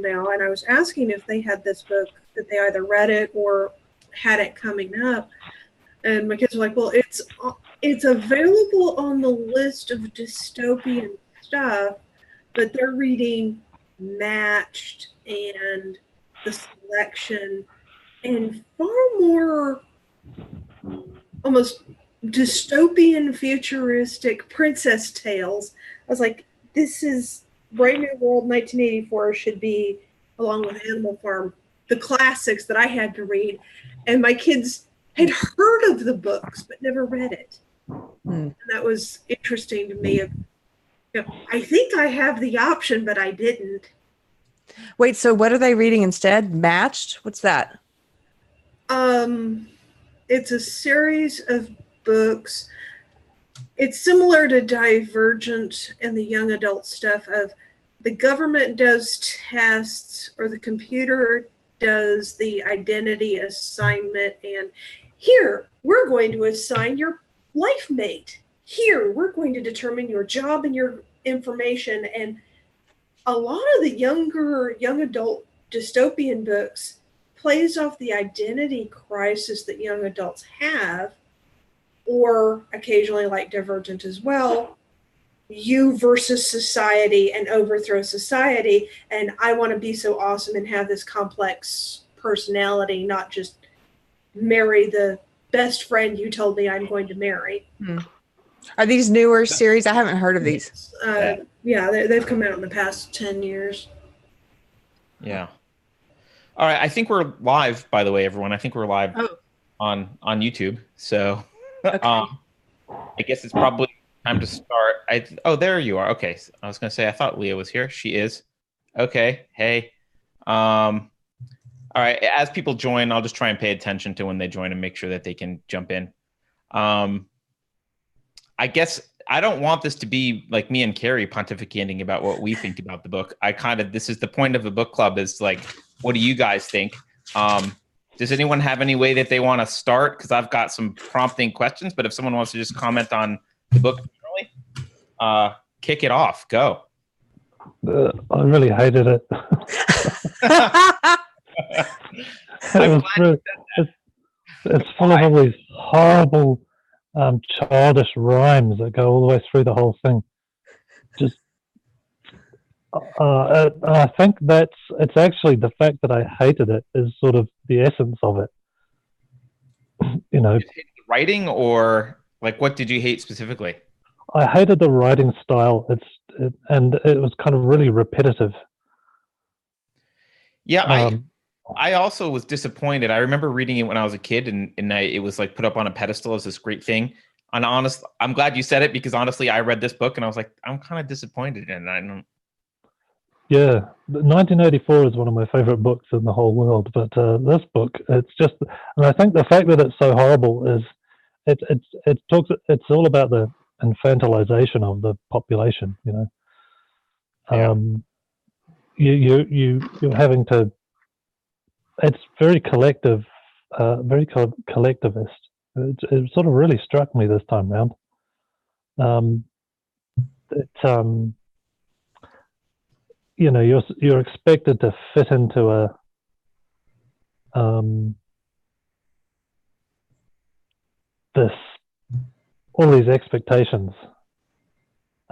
now, and I was asking if they had this book, that they either read it or had it coming up. And my kids were like, well, it's available on the list of dystopian stuff, but they're reading Matched and The Selection and far more almost dystopian, futuristic princess tales. I was like, this is Brave New World 1984 should be, along with Animal Farm, the classics that I had to read. And my kids had heard of the books, but never read it. And that was interesting to me. I think I have the option, but I didn't. Wait, so what are they reading instead? Matched? What's that? It's a series of books. It's similar to Divergent and the young adult stuff of the government does tests or the computer does the identity assignment, and here we're going to assign your life mate. Here we're going to determine your job and your information. And a lot of the young adult dystopian books plays off the identity crisis that young adults have, or occasionally, like Divergent as well, you versus society and overthrow society. And I want to be so awesome and have this complex personality, not just marry the best friend you told me I'm going to marry. Are these newer series? I haven't heard of these. Yeah, they've come out in the past 10 years. Yeah. All right. I think we're live, by the way, everyone. I think we're live on YouTube. So Okay. I guess it's probably time to start. Oh, there you are. Okay. I was going to say, I thought Leah was here. She is. Okay. Hey. All right. As people join, I'll just try and pay attention to when they join and make sure that they can jump in. I guess I don't want this to be like me and Carrie pontificating about what we think about the book. This is the point of the book club, is like, what do you guys think? Does anyone have any way that they want to start? Because I've got some prompting questions, but if someone wants to just comment on the book generally, kick it off. Go. I really hated it. It's full of all these horrible childish rhymes that go all the way through the whole thing. Just I think it's actually the fact that I hated it is sort of the essence of it. You know, writing, or like, what did you hate specifically? I hated the writing style. And it was kind of really repetitive. Yeah, I also was disappointed. I remember reading it when I was a kid, and it was like put up on a pedestal as this great thing. And I'm glad you said it, because honestly, I read this book and I was like, I'm kind of disappointed in it. Yeah, 1984 is one of my favorite books in the whole world. But this book, it's just, and I think the fact that it's so horrible is it's all about the infantilization of the population. You know, you're having to. It's very collective, very collectivist. It sort of really struck me this time round. You know, you're expected to fit into all these expectations.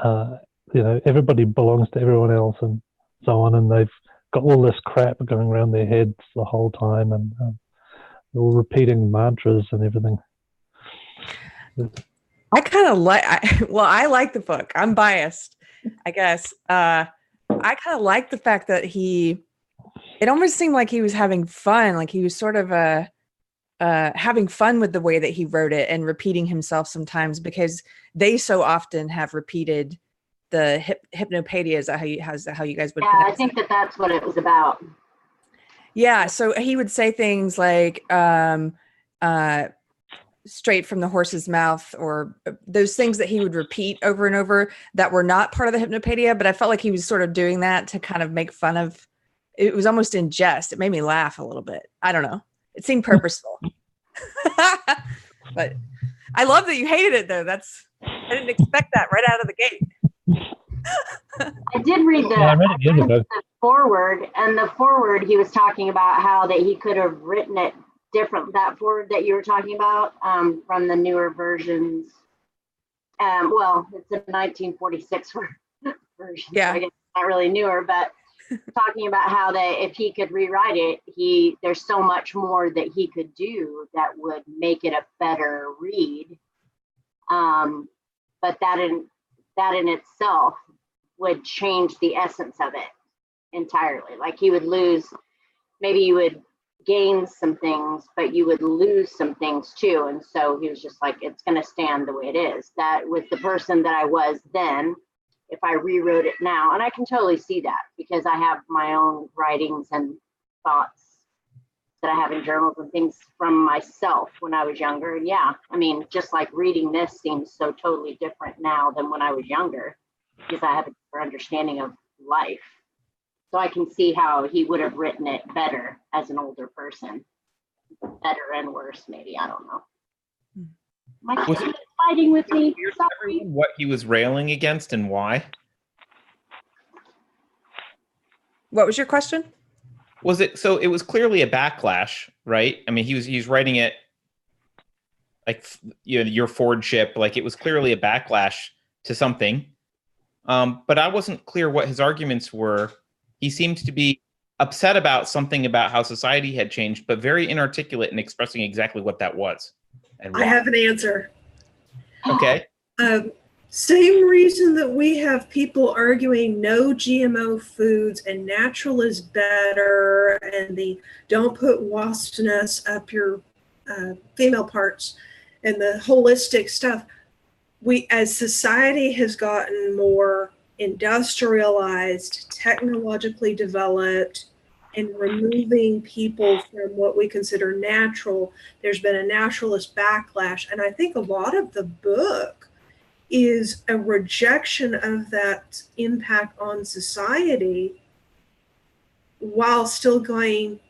You know, everybody belongs to everyone else and so on, and they've got all this crap going around their heads the whole time, and they're all repeating mantras and everything. I kind of I like the book. I'm biased, I guess. I kind of like the fact that it almost seemed like he was having fun. Like he was sort of having fun with the way that he wrote it and repeating himself sometimes, because they so often have repeated the hypnopedia. Is that how you guys would pronounce I think that's what it was about. Yeah, so he would say things like straight from the horse's mouth, or those things that he would repeat over and over that were not part of the hypnopedia, but I felt like he was sort of doing that to kind of make fun of. It was almost in jest. It made me laugh a little bit. I don't know. It seemed purposeful. But I love that you hated it, though. I didn't expect that right out of the gate. I did read Yeah, I read it years ago. the forward, and the forward he was talking about how that he could have written it different. That forward that you were talking about from the newer versions. Well, it's a 1946 version. Yeah. So I guess it's not really newer, but talking about how that if he could rewrite it, there's so much more that he could do that would make it a better read. But that in itself would change the essence of it entirely. Like he would lose, maybe you would gain some things, but you would lose some things too. And so he was just like, it's going to stand the way it is. That with the person that I was then, if I rewrote it now, and I can totally see that because I have my own writings and thoughts that I have in journals and things from myself when I was younger. And yeah, I mean, just like reading this seems so totally different now than when I was younger because I have a deeper understanding of life. So I can see how he would have written it better as an older person. Better and worse, maybe. I don't know. My kid is fighting with me. Sorry. What he was railing against and why? What was your question? Was it so? It was clearly a backlash, right? I mean, he's writing it like your Ford ship. Like it was clearly a backlash to something. But I wasn't clear what his arguments were. He seemed to be upset about something about how society had changed, but very inarticulate in expressing exactly what that was. And why. I have an answer. Okay. Same reason that we have people arguing no GMO foods and natural is better and the don't put wasp nests up your female parts and the holistic stuff. We, as society has gotten more industrialized, technologically developed, and removing people from what we consider natural, there's been a naturalist backlash. And I think a lot of the book is a rejection of that impact on society while still going,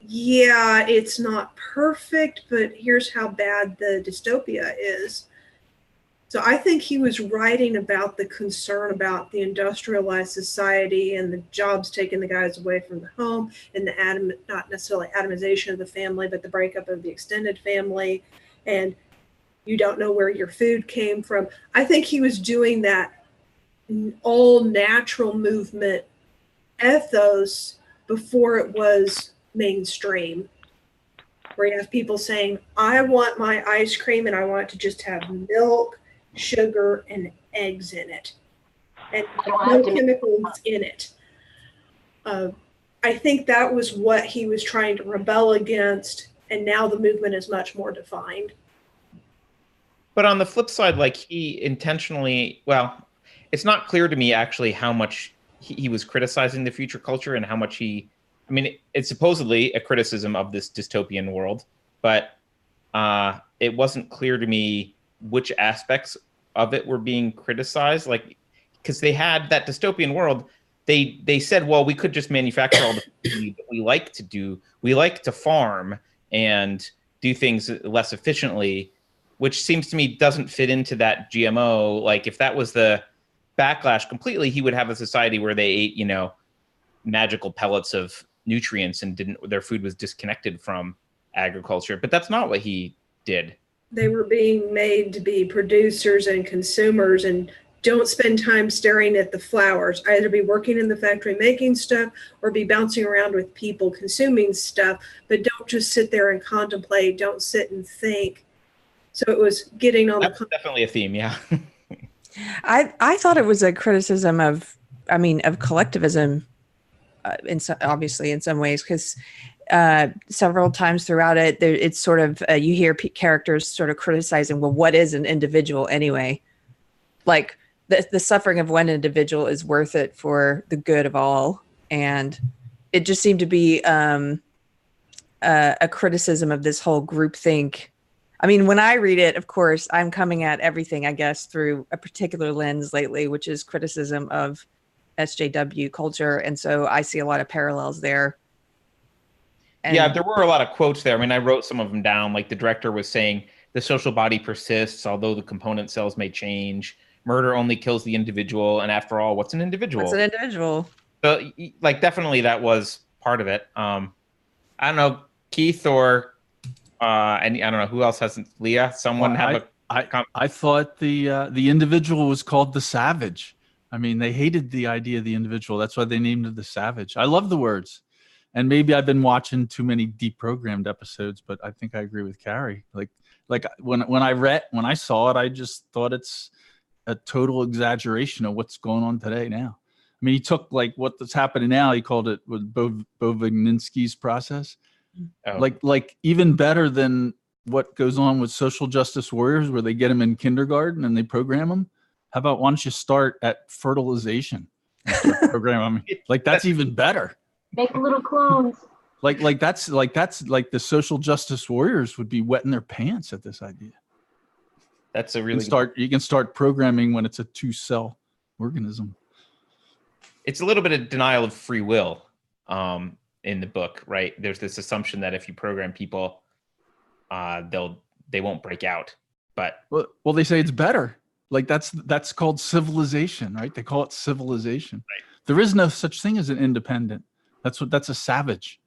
yeah, it's not perfect, but here's how bad the dystopia is. So I think he was writing about the concern about the industrialized society and the jobs taking the guys away from the home and the not necessarily atomization of the family, but the breakup of the extended family. And you don't know where your food came from. I think he was doing that all natural movement ethos before it was mainstream, where you have people saying, I want my ice cream and I want it to just have milk, sugar, and eggs in it, and no chemicals in it. I think that was what he was trying to rebel against, and now the movement is much more defined. But on the flip side, like he intentionally, well, it's not clear to me actually how much he was criticizing the future culture and how much I mean, it's supposedly a criticism of this dystopian world, but it wasn't clear to me which aspects of it were being criticized. Like, because they had that dystopian world, they said, well, we could just manufacture all the food that we like to do. We like to farm and do things less efficiently, which seems to me doesn't fit into that GMO. Like if that was the backlash completely, he would have a society where they ate, magical pellets of nutrients and their food was disconnected from agriculture. But that's not what he did. They were being made to be producers and consumers, and don't spend time staring at the flowers. Either be working in the factory making stuff or be bouncing around with people consuming stuff, but don't just sit there and contemplate. Don't sit and think. So it was getting on That's definitely a theme, yeah. I thought it was a criticism of collectivism, obviously in some ways, because several times throughout it, it's sort of you hear characters sort of criticizing, well, what is an individual anyway? Like the suffering of one individual is worth it for the good of all, and it just seemed to be a criticism of this whole groupthink. I mean, when I read it, of course, I'm coming at everything, I guess, through a particular lens lately, which is criticism of SJW culture. And so I see a lot of parallels there. And yeah, there were a lot of quotes there. I mean, I wrote some of them down. Like the director was saying, the social body persists, although the component cells may change. murder only kills the individual, and after all, what's an individual? What's an individual? So, like, definitely that was part of it. I don't know, Keith or and I don't know who else hasn't. Leah, someone I thought the individual was called the savage. I mean, they hated the idea of the individual. That's why they named it the savage. I love the words. And maybe I've been watching too many deprogrammed episodes, but I think I agree with Carrie. Like when I saw it, I just thought it's a total exaggeration of what's going on today now. I mean, he took like what's happening now. He called it with Bovigninsky's process. Oh. Like even better than what goes on with social justice warriors, where they get them in kindergarten and they program them. How about why don't you start at fertilization? Program them. Like that's even better. Make little clones. Like that's like the social justice warriors would be wetting their pants at this idea. That's a really you can start programming when it's a 2-cell organism. It's a little bit of denial of free will in the book, right? There's this assumption that if you program people, they won't break out. But well, they say it's better. Like that's called civilization, right? They call it civilization. Right. There is no such thing as an independent. That's a savage.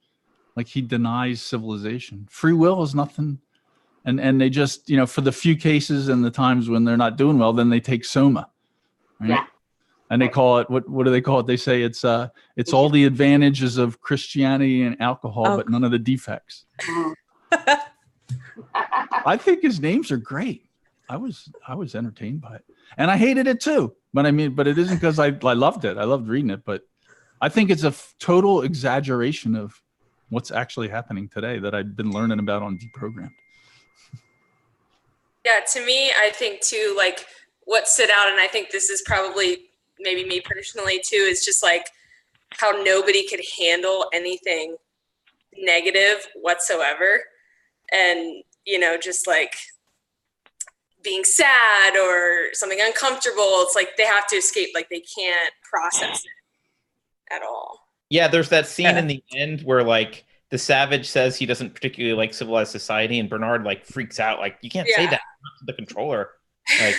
Like he denies civilization. Free will is nothing. And they just, for the few cases and the times when they're not doing well, then they take Soma. Right? Yeah. And they call it, what do they call it? They say it's all the advantages of Christianity and alcohol, but none of the defects. I think his names are great. I was entertained by it. And I hated it too. But it isn't because I loved it. I loved reading it, but I think it's a total exaggeration of what's actually happening today that I've been learning about on Deprogrammed. Yeah, to me, I think too, like what stood out, and I think this is probably maybe me personally too, is just like how nobody could handle anything negative whatsoever. And, just like being sad or something uncomfortable, it's like they have to escape, like they can't process it at all. Yeah, there's that scene in the end where like the savage says he doesn't particularly like civilized society, and Bernard like freaks out, like you can't say that to the controller. Like,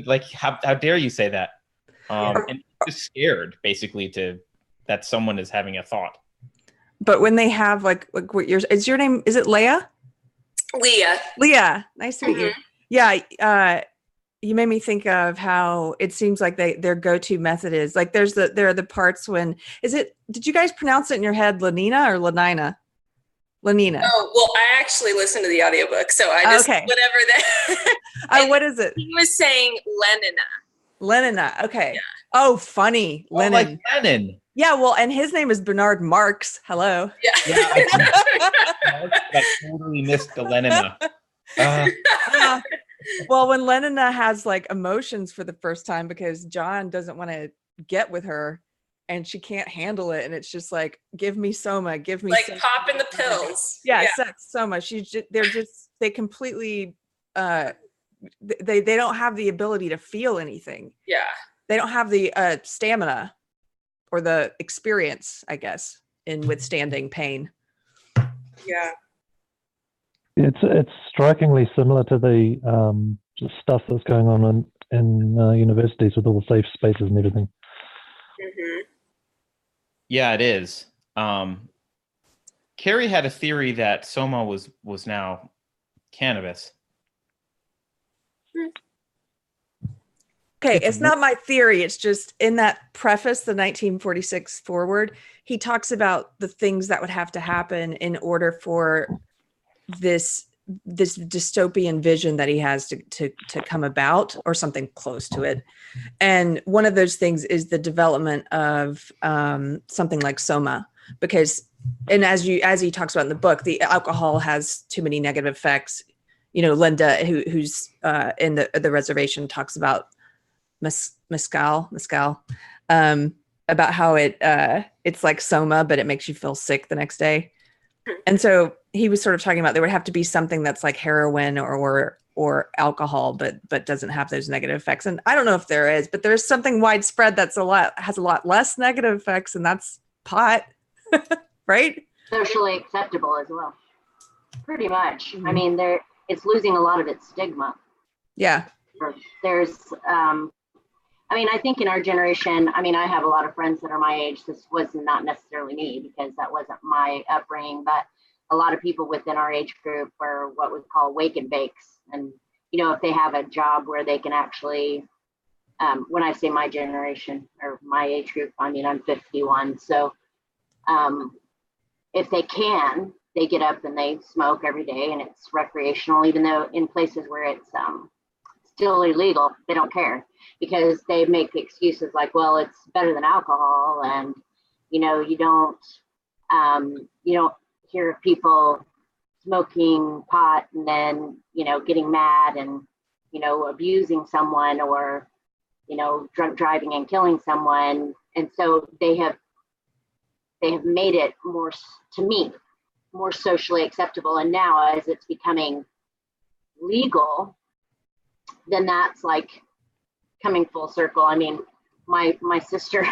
like how dare you say that? And he's scared basically that someone is having a thought. But when they have like what is your name? Is it Leah? Leah, nice to meet you. Yeah, you made me think of how it seems like their go-to method is like there are the parts when did you guys pronounce it in your head Lenina or Lenina? Lenina. Oh, well, I actually listened to the audiobook, so I just whatever that. What is it? He was saying Lenina. Okay. Yeah. Oh, funny. Lenin. Like Lenin. Yeah, well, and his name is Bernard Marx. Hello. Yeah. I totally missed the Lenina. Well, when Lenina has like emotions for the first time because John doesn't want to get with her and she can't handle it, and it's just like, give me Soma, give me like Soma. popping the pills. Yeah. Sex, Soma. They completely they don't have the ability to feel anything. Yeah. They don't have the stamina or the experience, I guess, in withstanding pain. Yeah. It's strikingly similar to the stuff that's going on in universities with all the safe spaces and everything. Mm-hmm. Yeah, it is. Carrie had a theory that Soma was now cannabis. Okay, it's not my theory. It's just in that preface, the 1946 foreword, he talks about the things that would have to happen in order for this dystopian vision that he has to come about, or something close to it. And one of those things is the development of something like Soma, because, and as he talks about in the book, the alcohol has too many negative effects. Linda, who's in the reservation, talks about mescal, about how it's like Soma, but it makes you feel sick the next day. And so he was sort of talking about there would have to be something that's like heroin or alcohol, but doesn't have those negative effects. And I don't know if there is, but there's something widespread has a lot less negative effects, and that's pot, right? Socially acceptable as well. Pretty much. Mm-hmm. I mean, it's losing a lot of its stigma. Yeah. There's, I mean, I think in our generation, I mean, I have a lot of friends that are my age. This was not necessarily me because that wasn't my upbringing, but a lot of people within our age group are what we call wake and bakes. And, you know, if they have a job where they can actually, when I say my generation or my age group, I mean, I'm 51. So if they can, they get up and they smoke every day and it's recreational, even though in places where it's still illegal, they don't care because they make excuses like, well, it's better than alcohol. And, you know, you don't hear of people smoking pot and then, you know, getting mad and, you know, abusing someone or, you know, drunk driving and killing someone. And so they have made it more, to me, more socially acceptable. And now as it's becoming legal, then that's like coming full circle. I mean, my sister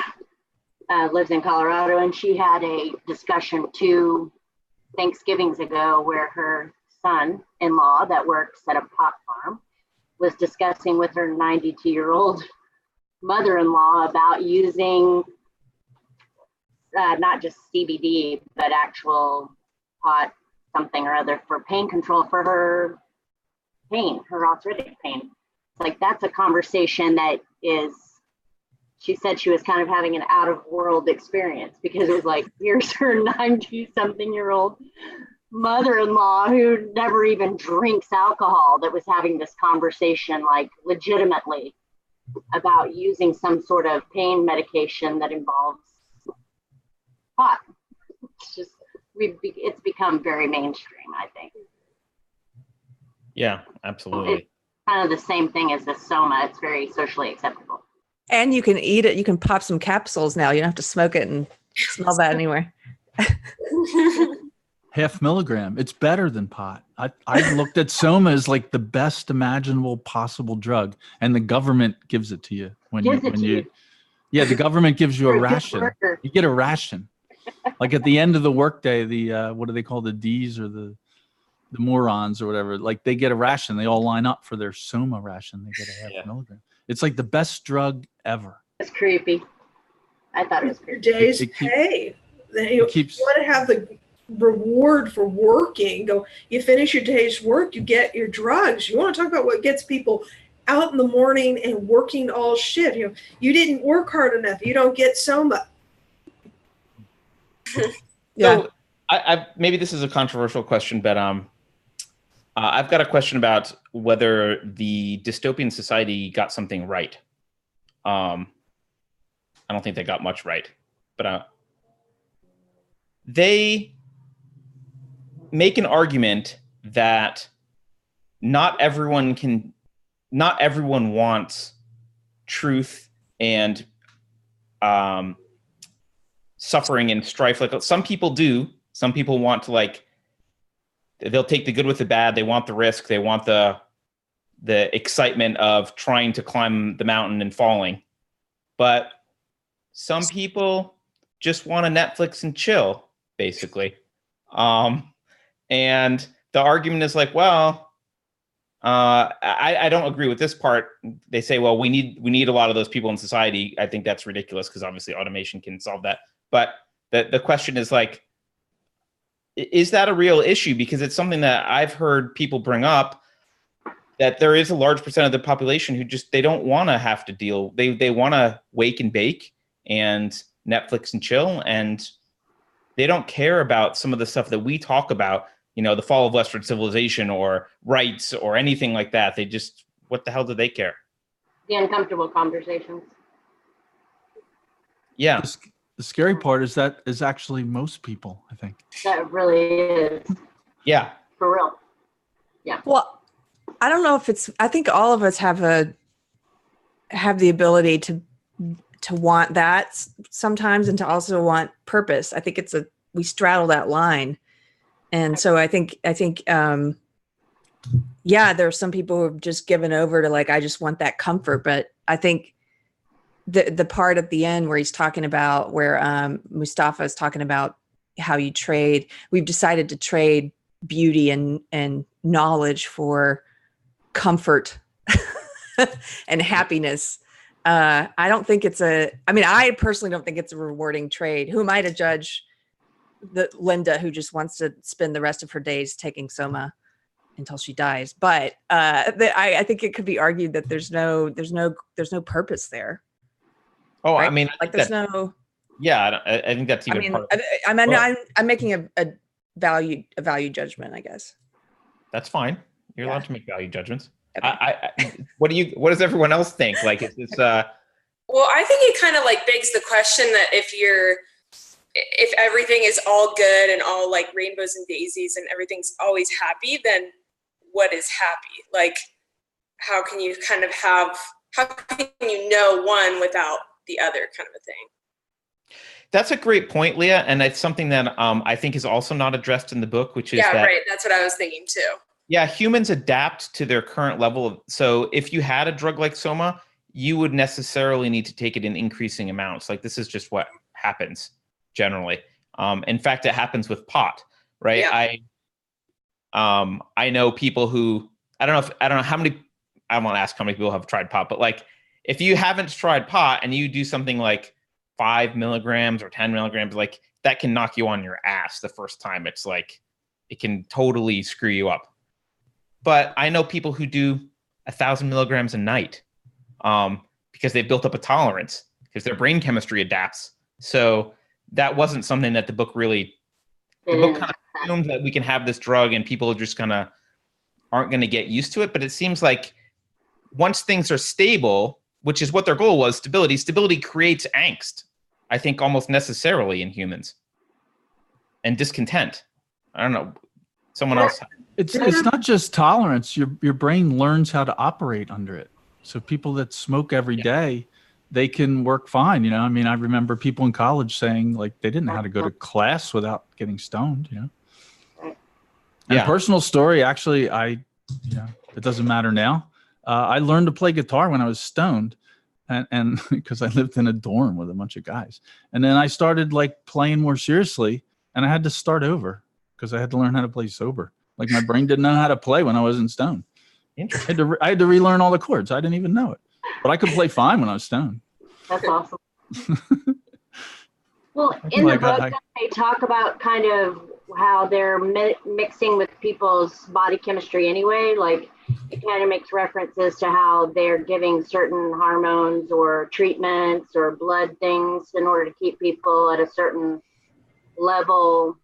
lives in Colorado and she had a discussion 2 Thanksgivings ago where her son-in-law that works at a pot farm was discussing with her 92-year-old mother-in-law about using not just CBD, but actual pot something or other for pain control for her pain, her arthritic pain. It's like, that's a conversation that is, she said she was kind of having an out of world experience because it was like, here's her 90-something-year-old mother-in-law who never even drinks alcohol that was having this conversation like legitimately about using some sort of pain medication that involves pot. It's just, it's become very mainstream, I think. Yeah, absolutely. It's kind of the same thing as the Soma. It's very socially acceptable. And you can eat it. You can pop some capsules now. You don't have to smoke it and smell that anywhere. 0.5 milligram. It's better than pot. I looked at Soma as like the best imaginable possible drug, and the government gives it to you when you. Yeah, the government gives you a ration. You get a ration. Like at the end of the workday, the what do they call the D's or the morons or whatever? Like they get a ration. They all line up for their Soma ration. They get a 0.5 milligram. It's like the best drug ever. It's creepy. I thought it was creepy. Your day's pay. You want to have the reward for working. You finish your day's work, you get your drugs. You want to talk about what gets people out in the morning and working all shift. You didn't work hard enough. You don't get Soma. Yeah. So I maybe this is a controversial question, but I've got a question about whether the dystopian society got something right. I don't think they got much right, but they make an argument that not everyone wants truth and suffering and strife. Like some people do. Some people want to they'll take the good with the bad. They want the risk. They want the excitement of trying to climb the mountain and falling. But some people just want to Netflix and chill, basically. And the argument is like, well, I don't agree with this part. They say, well, we need a lot of those people in society. I think that's ridiculous because obviously automation can solve that. But the question is like, is that a real issue? Because it's something that I've heard people bring up, that there is a large percent of the population who just, they don't want to have to deal. They want to wake and bake and Netflix and chill, and they don't care about some of the stuff that we talk about, the fall of Western civilization or rights or anything like that. They just, what the hell do they care? The uncomfortable conversations. Yeah. The scary part is that is actually most people, I think. That really is. Yeah. For real. Yeah. Well, I don't know if I think all of us have the ability to want that sometimes and to also want purpose. I think we straddle that line. And so I think there are some people who have just given over to I just want that comfort. But I think the part at the end where he's talking about where Mustafa is talking about how we've decided to trade beauty and knowledge for comfort. and happiness. I don't think it's I personally don't think it's a rewarding trade. Who am I to judge Linda, who just wants to spend the rest of her days taking Soma until she dies? But I think it could be argued that there's no purpose there. Oh, right? I mean, like there's no. Yeah, I think that's even part of it. I'm making a value judgment, I guess. That's fine. You're allowed to make value judgments. Okay. What does everyone else think? Like, is this? Well, I think it kind of like begs the question that if everything is all good and all like rainbows and daisies and everything's always happy, then what is happy? Like, how can you know one without the other, kind of a thing? That's a great point, Leah, and it's something that I think is also not addressed in the book, which is right. That's what I was thinking too. Yeah, humans adapt to their current level. So if you had a drug like Soma, you would necessarily need to take it in increasing amounts. Like, this is just what happens generally. In fact, it happens with pot, right? Yeah. I know people who I don't know how many. I won't ask how many people have tried pot, but like, if you haven't tried pot and you do something like 5 milligrams or 10 milligrams, like that can knock you on your ass the first time. It's like, it can totally screw you up. But I know people who do 1,000 milligrams a night because they've built up a tolerance because their brain chemistry adapts. So that wasn't something that the book kind of assumes that we can have this drug and people just aren't going to get used to it. But it seems like once things are stable, which is what their goal was, stability creates angst, I think, almost necessarily in humans, and discontent. I don't know. Someone else. It's not just tolerance. Your brain learns how to operate under it. So people that smoke every day, they can work fine. I mean, I remember people in college saying like they didn't know how to go to class without getting stoned. And personal story, actually, it doesn't matter now. I learned to play guitar when I was stoned, and because I lived in a dorm with a bunch of guys, and then I started like playing more seriously, and I had to start over because I had to learn how to play sober. Like, my brain didn't know how to play when I wasn't stoned. Interesting. I had to relearn all the chords. I didn't even know it, but I could play fine when I was stoned. That's awesome. Well, in the book, they talk about kind of how they're mixing with people's body chemistry anyway. Like, it kind of makes references to how they're giving certain hormones or treatments or blood things in order to keep people at a certain level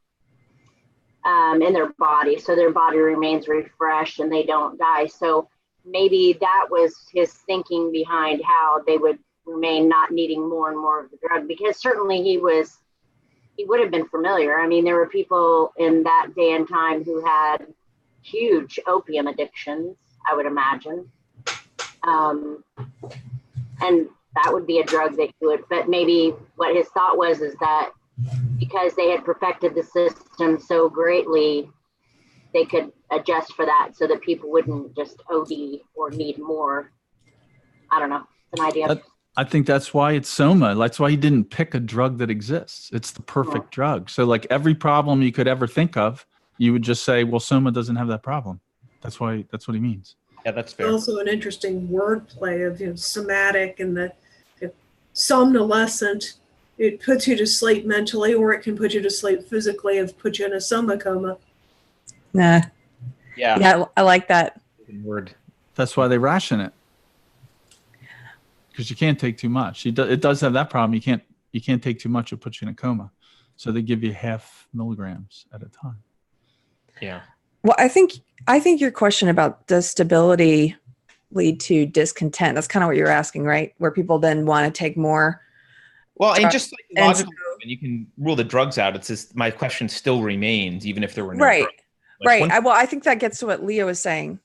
in their body, so their body remains refreshed and they don't die. So maybe that was his thinking behind how they would remain not needing more and more of the drug, because certainly he would have been familiar. I mean, there were people in that day and time who had huge opium addictions, I would imagine, and that would be a drug that you would, but maybe what his thought was is that because they had perfected the system so greatly, they could adjust for that so that people wouldn't just OD or need more. I don't know. It's an idea. I think that's why it's Soma. That's why he didn't pick a drug that exists. It's the perfect drug. So like every problem you could ever think of, you would just say, well, Soma doesn't have that problem. That's what he means. Yeah, that's fair. Also an interesting wordplay of somatic and the somnolescent. It puts you to sleep mentally, or it can put you to sleep physically, and put you in a Soma coma. Nah. Yeah, I like that word. That's why they ration it, because you can't take too much. It does have that problem. You can't take too much; it'll put you in a coma. So they give you 0.5 milligrams at a time. Yeah. Well, I think your question about does stability lead to discontent? That's kind of what you're asking, right? Where people then want to take more. Well, and just like logically, and you can rule the drugs out. It's just my question still remains, even if there were no drugs. Right. I think that gets to what Leo is saying,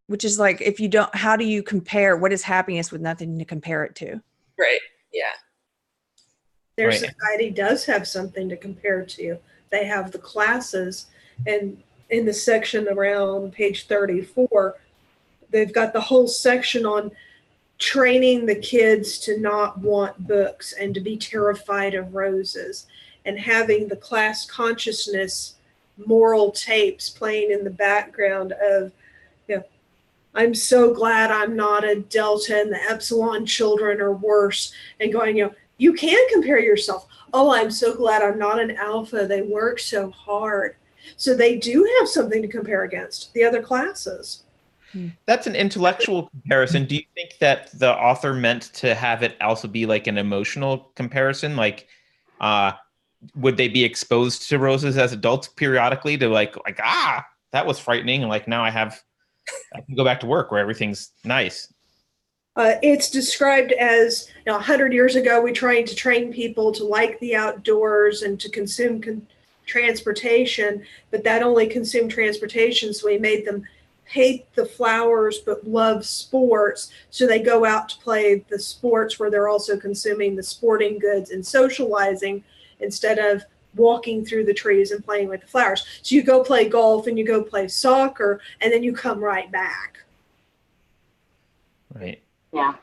which is like, if you don't, how do you compare? What is happiness with nothing to compare it to? Right. Yeah. Their society does have something to compare to. They have the classes, and in the section around page 34, they've got the whole section on training the kids to not want books and to be terrified of roses, and having the class consciousness moral tapes playing in the background of I'm so glad I'm not a Delta and the Epsilon children are worse, and going, you can compare yourself. Oh, I'm so glad I'm not an Alpha. They work so hard. So they do have something to compare against, the other classes. That's an intellectual comparison. Do you think that the author meant to have it also be like an emotional comparison? Like, would they be exposed to roses as adults periodically to like, that was frightening. And like, now I can go back to work where everything's nice. It's described as 100 years ago, we tried to train people to like the outdoors and to consume transportation, but that only consumed transportation. So we made them hate the flowers but love sports. So they go out to play the sports where they're also consuming the sporting goods and socializing instead of walking through the trees and playing with the flowers. So you go play golf and you go play soccer and then you come right back. Right. Yeah.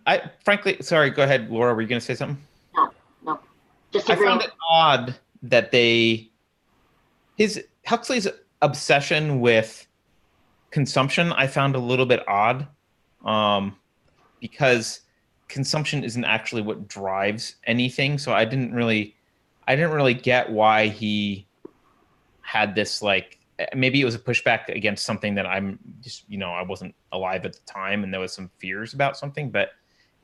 I frankly, sorry, go ahead, Laura. Were you going to say something? No. Just I agreeing. found it odd that Huxley's obsession with consumption, I found a little bit odd, because consumption isn't actually what drives anything. So I didn't really get why he had this, like, maybe it was a pushback against something that I'm just, I wasn't alive at the time and there was some fears about something, but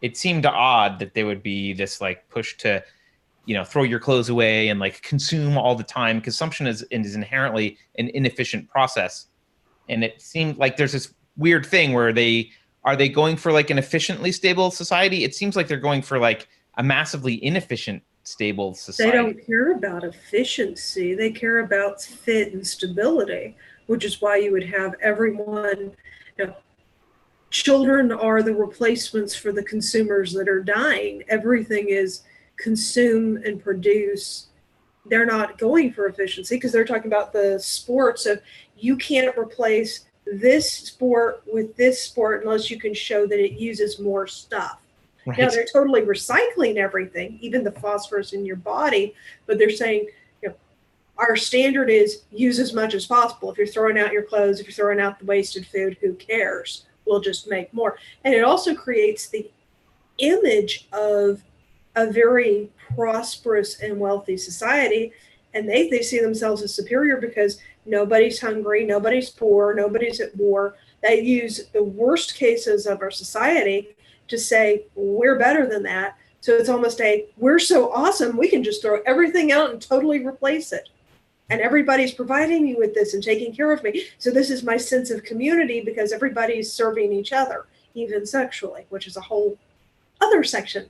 it seemed odd that there would be this like push to, throw your clothes away and like consume all the time. Consumption is inherently an inefficient process. And it seemed like there's this weird thing where are they going for like an efficiently stable society? It seems like they're going for like a massively inefficient stable society. They don't care about efficiency. They care about fit and stability, which is why you would have everyone, children are the replacements for the consumers that are dying. Everything is consume and produce. They're not going for efficiency because they're talking about the sports of you can't replace this sport with this sport unless you can show that it uses more stuff. Right. Now they're totally recycling everything, even the phosphorus in your body, but they're saying, our standard is use as much as possible. If you're throwing out your clothes, if you're throwing out the wasted food, who cares? We'll just make more. And it also creates the image of a very prosperous and wealthy society. And they see themselves as superior because nobody's hungry, nobody's poor, nobody's at war. They use the worst cases of our society to say we're better than that. So it's almost we're so awesome, we can just throw everything out and totally replace it. And everybody's providing me with this and taking care of me. So this is my sense of community because everybody's serving each other, even sexually, which is a whole other section.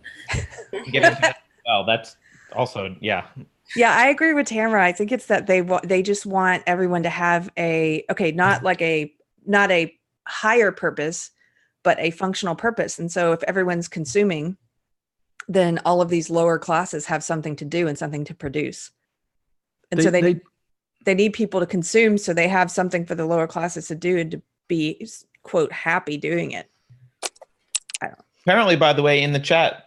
Well, that's also, yeah. Yeah, I agree with Tamara. I think it's that they just want everyone to have not a higher purpose, but a functional purpose. And so if everyone's consuming, then all of these lower classes have something to do and something to produce. And so they need people to consume, so they have something for the lower classes to do and to be, quote, happy doing it. Apparently, by the way, in the chat,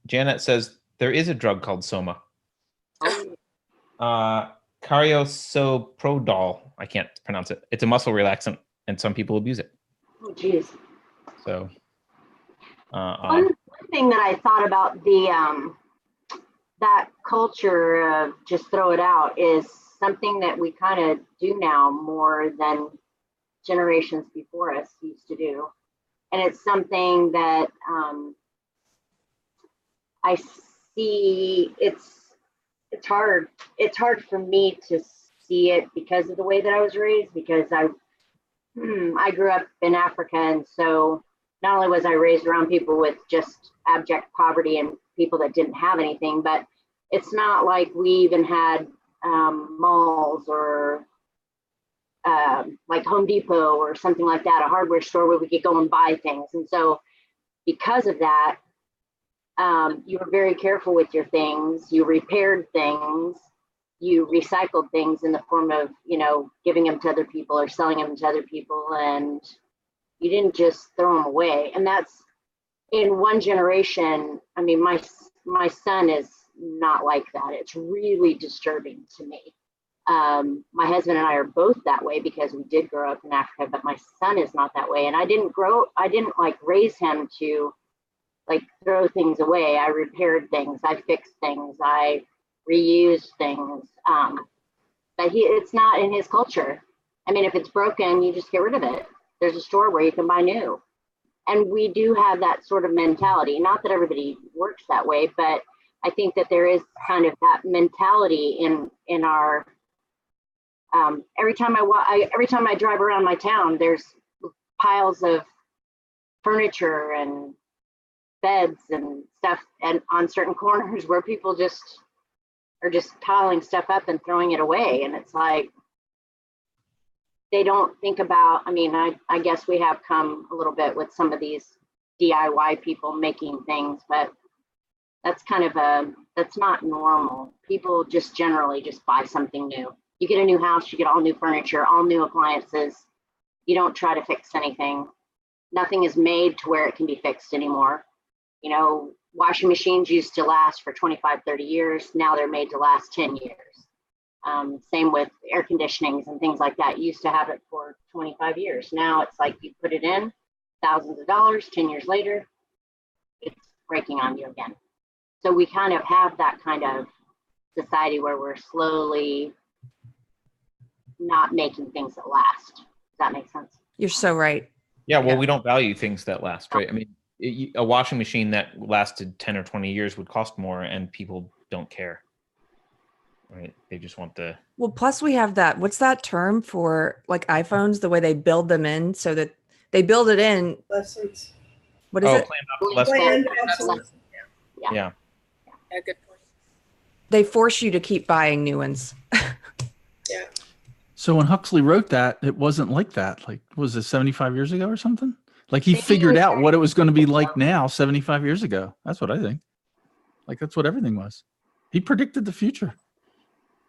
Janet says there is a drug called Soma. Caryoprodol. I can't pronounce it. It's a muscle relaxant, and some people abuse it. Oh, geez. So, one thing that I thought about that culture of just throw it out is something that we kind of do now more than generations before us used to do, and it's something that I see. It's hard for me to see it because of the way that I was raised, because I grew up in Africa, and so not only was I raised around people with just abject poverty and people that didn't have anything, but it's not like we even had malls or like Home Depot or something like that, a hardware store where we could go and buy things. And so because of that, you were very careful with your things, you repaired things, you recycled things in the form of, giving them to other people or selling them to other people, and you didn't just throw them away. And that's in one generation. I mean, my son is not like that. It's really disturbing to me. My husband and I are both that way because we did grow up in Africa, but my son is not that way. And I didn't like raise him to like throw things away. I repaired things, I fixed things, I reused things. But it's not in his culture. I mean, if it's broken, you just get rid of it. There's a store where you can buy new. And we do have that sort of mentality. Not that everybody works that way, but I think that there is kind of that mentality in our. Every time I drive around my town, there's piles of furniture and beds and stuff, and on certain corners where people are just piling stuff up and throwing it away, and it's like they don't think about. I mean, I guess we have come a little bit with some of these DIY people making things, but that's kind of that's not normal. People just generally just buy something new. You get a new house, you get all new furniture, all new appliances. You don't try to fix anything. Nothing is made to where it can be fixed anymore. You know, washing machines used to last for 25, 30 years. Now they're made to last 10 years. Same with air conditionings and things like that. You used to have it for 25 years. Now it's like you put it in, thousands of dollars, 10 years later, it's breaking on you again. So we kind of have that kind of society where we're slowly not making things that last. Does that make sense? You're so right. Yeah, well, we don't value things that last, right? I mean, a washing machine that lasted 10 or 20 years would cost more, and people don't care, right? They just want the... Well, plus we have that, what's that term for like iPhones, the way they build them in so that they build it in. Lessons. What is it? Planned obsolescence. Planned obsolescence. Yeah. Yeah, good point. They force you to keep buying new ones. Yeah. So when Huxley wrote that, it wasn't like that. Like, was it 75 years ago or something? Like he figured out what it was going to be like now 75 years ago. That's what I think. Like that's what everything was. He predicted the future.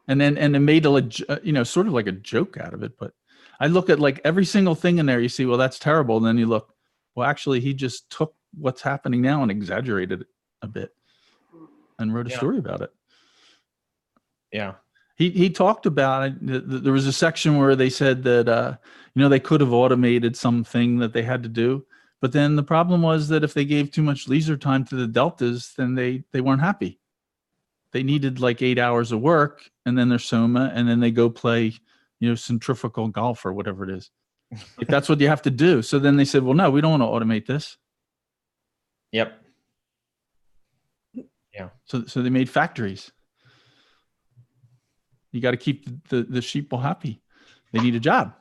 And then made sort of like a joke out of it. But I look at like every single thing in there, you see, well, that's terrible. And then you look, well, actually he just took what's happening now and exaggerated it a bit and wrote a story about it. Yeah. He talked about it. There was a section where they said that, they could have automated something that they had to do. But then the problem was that if they gave too much leisure time to the deltas, then they weren't happy. They needed like 8 hours of work and then there's Soma and then they go play, centrifugal golf or whatever it is. Like, that's what you have to do. So then they said, well, no, we don't want to automate this. Yep. Yeah. So they made factories. You got to keep the sheeple happy. They need a job.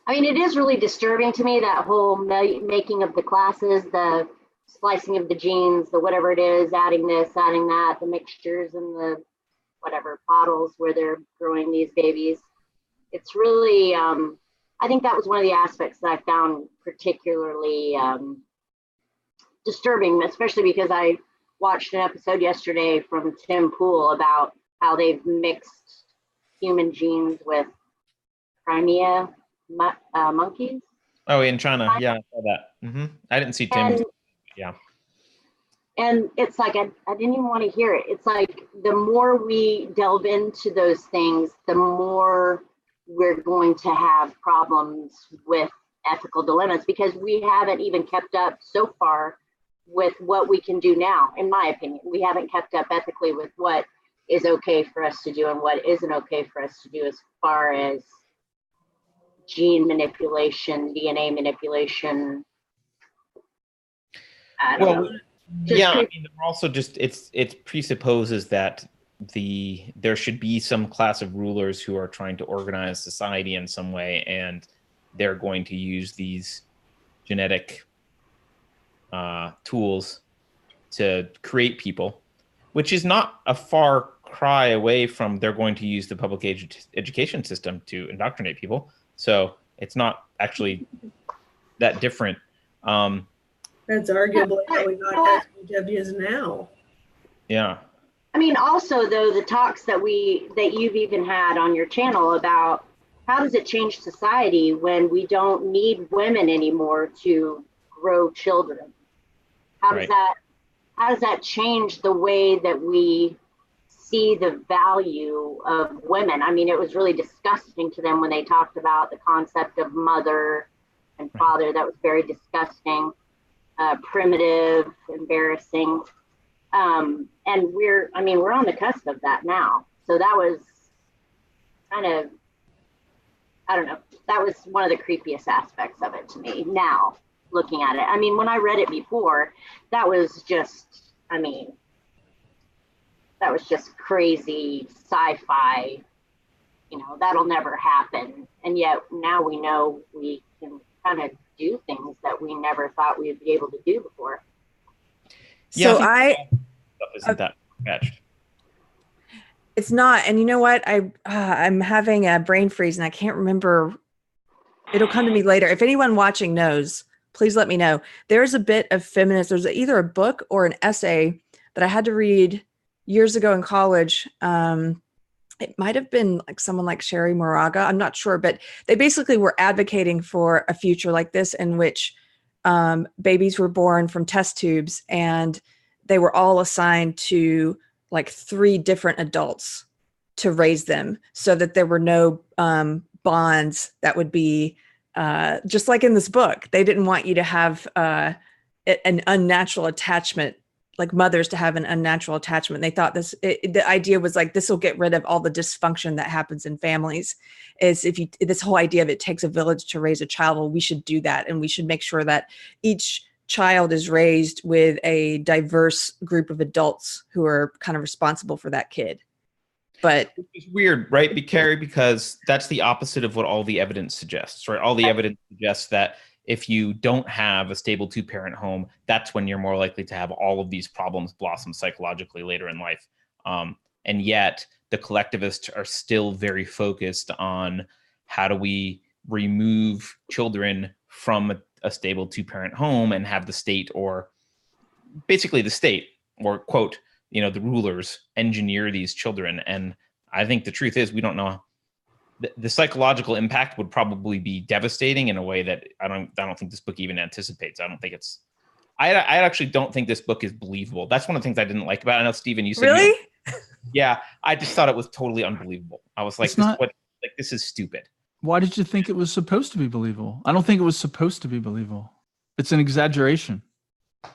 I mean, it is really disturbing to me, that whole making of the classes, the splicing of the genes, the whatever it is, adding this, adding that, the mixtures and the whatever bottles where they're growing these babies. It's really, I think that was one of the aspects that I found particularly disturbing, especially because I watched an episode yesterday from Tim Pool about how they've mixed human genes with Crimea monkeys. Oh, in China. Yeah, I saw that. Mm-hmm. I didn't see Tim. Yeah. And it's like, I didn't even want to hear it. It's like, the more we delve into those things, the more we're going to have problems with ethical dilemmas, because we haven't even kept up so far with what we can do now. In my opinion, we haven't kept up ethically with what is okay for us to do and what isn't okay for us to do as far as gene manipulation, DNA manipulation. I don't know. I mean, they're also just it presupposes that there should be some class of rulers who are trying to organize society in some way, and they're going to use these genetic tools to create people, which is not a far cry away from they're going to use the public education system to indoctrinate people. So it's not actually that different. That's arguably how we got SJWs now. Yeah. I mean, also though, the talks that you've even had on your channel about how does it change society when we don't need women anymore to grow children? How does that change the way that we see the value of women. I mean, it was really disgusting to them when they talked about the concept of mother and father. That was very disgusting, primitive, embarrassing. And we're on the cusp of that now. So that was kind of, I don't know, that was one of the creepiest aspects of it to me now, looking at it. I mean, when I read it before, that was just crazy sci-fi, that'll never happen. And yet now we know we can kind of do things that we never thought we'd be able to do before. So isn't that matched? It's not. And you know what? I'm having a brain freeze and I can't remember. It'll come to me later. If anyone watching knows, please let me know. There's a bit of feminist. There's either a book or an essay that I had to read years ago in college. It might have been like someone like Sherry Moraga. I'm not sure, but they basically were advocating for a future like this in which babies were born from test tubes and they were all assigned to like 3 different adults to raise them so that there were no bonds that would be just like in this book. They didn't want you to have an unnatural attachment, like mothers to have an unnatural attachment. They thought the idea was like, this will get rid of all the dysfunction that happens in families. Is this whole idea of it takes a village to raise a child, well, we should do that. And we should make sure that each child is raised with a diverse group of adults who are kind of responsible for that kid. But it's weird, right, Carrie? Because that's the opposite of what all the evidence suggests, right? All the evidence suggests that if you don't have a stable 2-parent home, that's when you're more likely to have all of these problems blossom psychologically later in life. And yet the collectivists are still very focused on how do we remove children from a stable 2-parent home and have the state, or basically the state, or quote, the rulers engineer these children. And I think the truth is we don't know. The psychological impact would probably be devastating in a way that I don't think this book even anticipates. I actually don't think this book is believable. That's one of the things I didn't like about it. I know, Stephen, you said really? Yeah, I just thought it was totally unbelievable. I was like, this is stupid. Why did you think it was supposed to be believable? I don't think it was supposed to be believable. It's an exaggeration.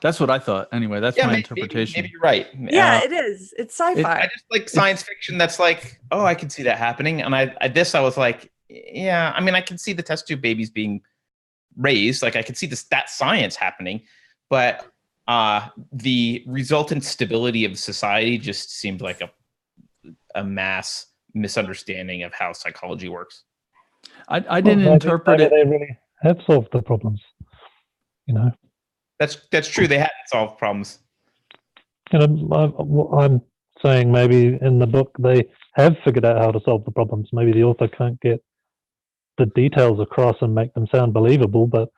That's what I thought. Anyway, that's my interpretation. Maybe you're right. Yeah, it is. It's sci-fi. I just like science fiction that's like, oh, I can see that happening. And I was like, yeah, I mean, I can see the test tube babies being raised. Like I could see that science happening, but the resultant stability of society just seemed like a mass misunderstanding of how psychology works. I didn't interpret it. They really have solved the problems, That's true. They hadn't solved problems. I'm saying maybe in the book they have figured out how to solve the problems. Maybe the author can't get the details across and make them sound believable, but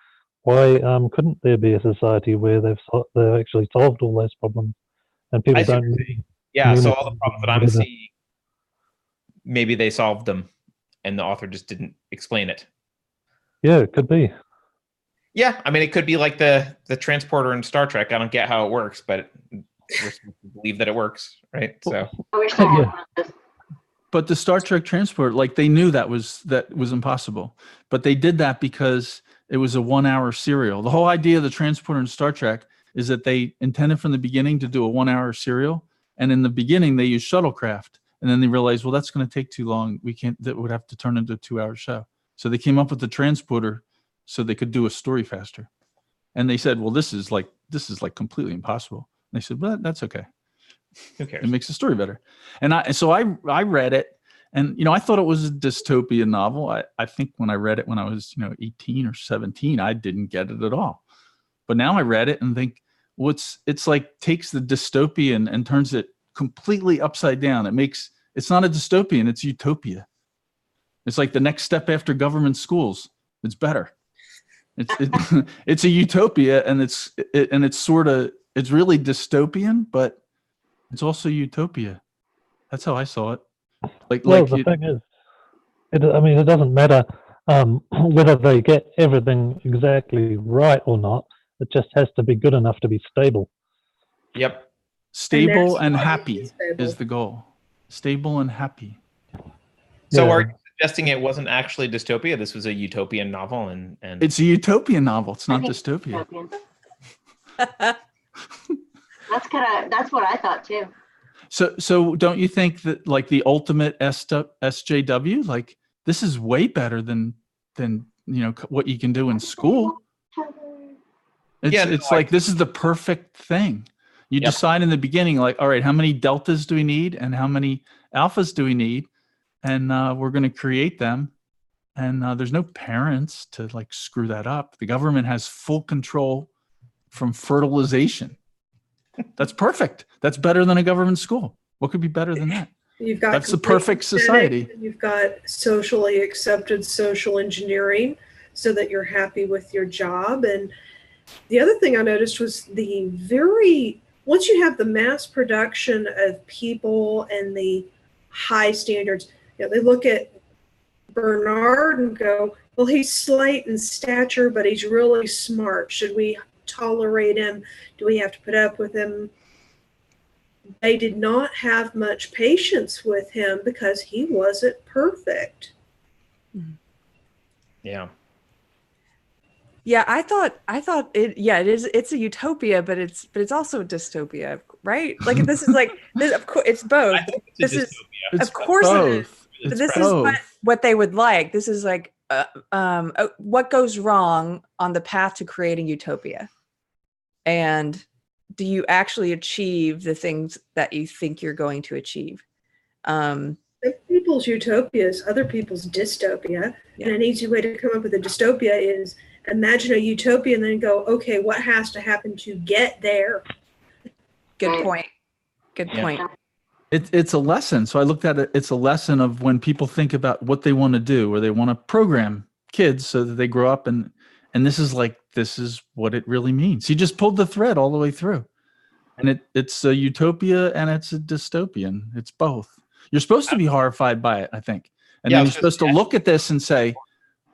why couldn't there be a society where they've actually solved all those problems and people don't need? Yeah, so all the problems that I'm seeing, maybe they solved them and the author just didn't explain it. Yeah, it could be. Yeah, I mean, it could be like the transporter in Star Trek. I don't get how it works, but we're supposed to believe that it works, right? So I wish I had one of those. But the Star Trek transport, like they knew that was impossible, but they did that because it was a 1-hour serial. The whole idea of the transporter in Star Trek is that they intended from the beginning to do a 1-hour serial, and in the beginning they used shuttlecraft, and then they realized, well, that's going to take too long. That would have to turn into a 2-hour show. So they came up with the transporter so they could do a story faster. And they said, well, this is like completely impossible. And they said, well, that's okay. Who cares? It makes the story better. And I read it, and I thought it was a dystopian novel. I think when I read it when I was 18 or 17, I didn't get it at all. But now I read it and think, well, it's like takes the dystopian and turns it completely upside down. It's not a dystopian, it's utopia. It's like the next step after government schools. It's better. It's a utopia, and it's really dystopian, but it's also utopia. That's how I saw it. The thing is, it doesn't matter whether they get everything exactly right or not. It just has to be good enough to be stable. Yep. Stable and happy is the goal. stable and happy. So Yeah. are you suggesting it wasn't actually dystopia? This was a utopian novel, and It's a utopian novel. It's I not think dystopia. dystopian. That's what I thought too. So don't you think that like the ultimate SJW, like this is way better than what you can do in school? It's Yeah, no, it's like this is the perfect thing. You Yep. decide in the beginning, like, all right, how many deltas do we need and how many alphas do we need, and we're going to create them. And there's no parents to like screw that up. The government has full control from fertilization. That's perfect. That's better than a government school. What could be better than that? You've got That's the complete perfect aesthetic, society. You've got socially accepted social engineering so that you're happy with your job. And the other thing I noticed was once you have the mass production of people and the high standards, they look at Bernard and go, well, he's slight in stature, but he's really smart. Should we tolerate him? Do we have to put up with him? They did not have much patience with him because he wasn't perfect. yeah. Yeah, I thought it's a utopia, but it's also a dystopia, right? Like this is like this, of course it's both. I think it's a This is dystopia. It's of course it is. both. But It's this both. is what they would like. This is like what goes wrong on the path to creating utopia, and do you actually achieve the things that you think you're going to achieve? Some people's utopia is other people's dystopia. Yeah. And an easy way to come up with a dystopia is imagine a utopia and then go, okay, what has to happen to get there? Good point. Good Yeah. point. It's a lesson. So I looked at it. It's a lesson of when people think about what they want to do, or they want to program kids so that they grow up, and this is what it really means. He just pulled the thread all the way through, and it's a utopia and it's a dystopian. It's both. You're supposed to be horrified by it, I think, and then you're supposed to look at this and say,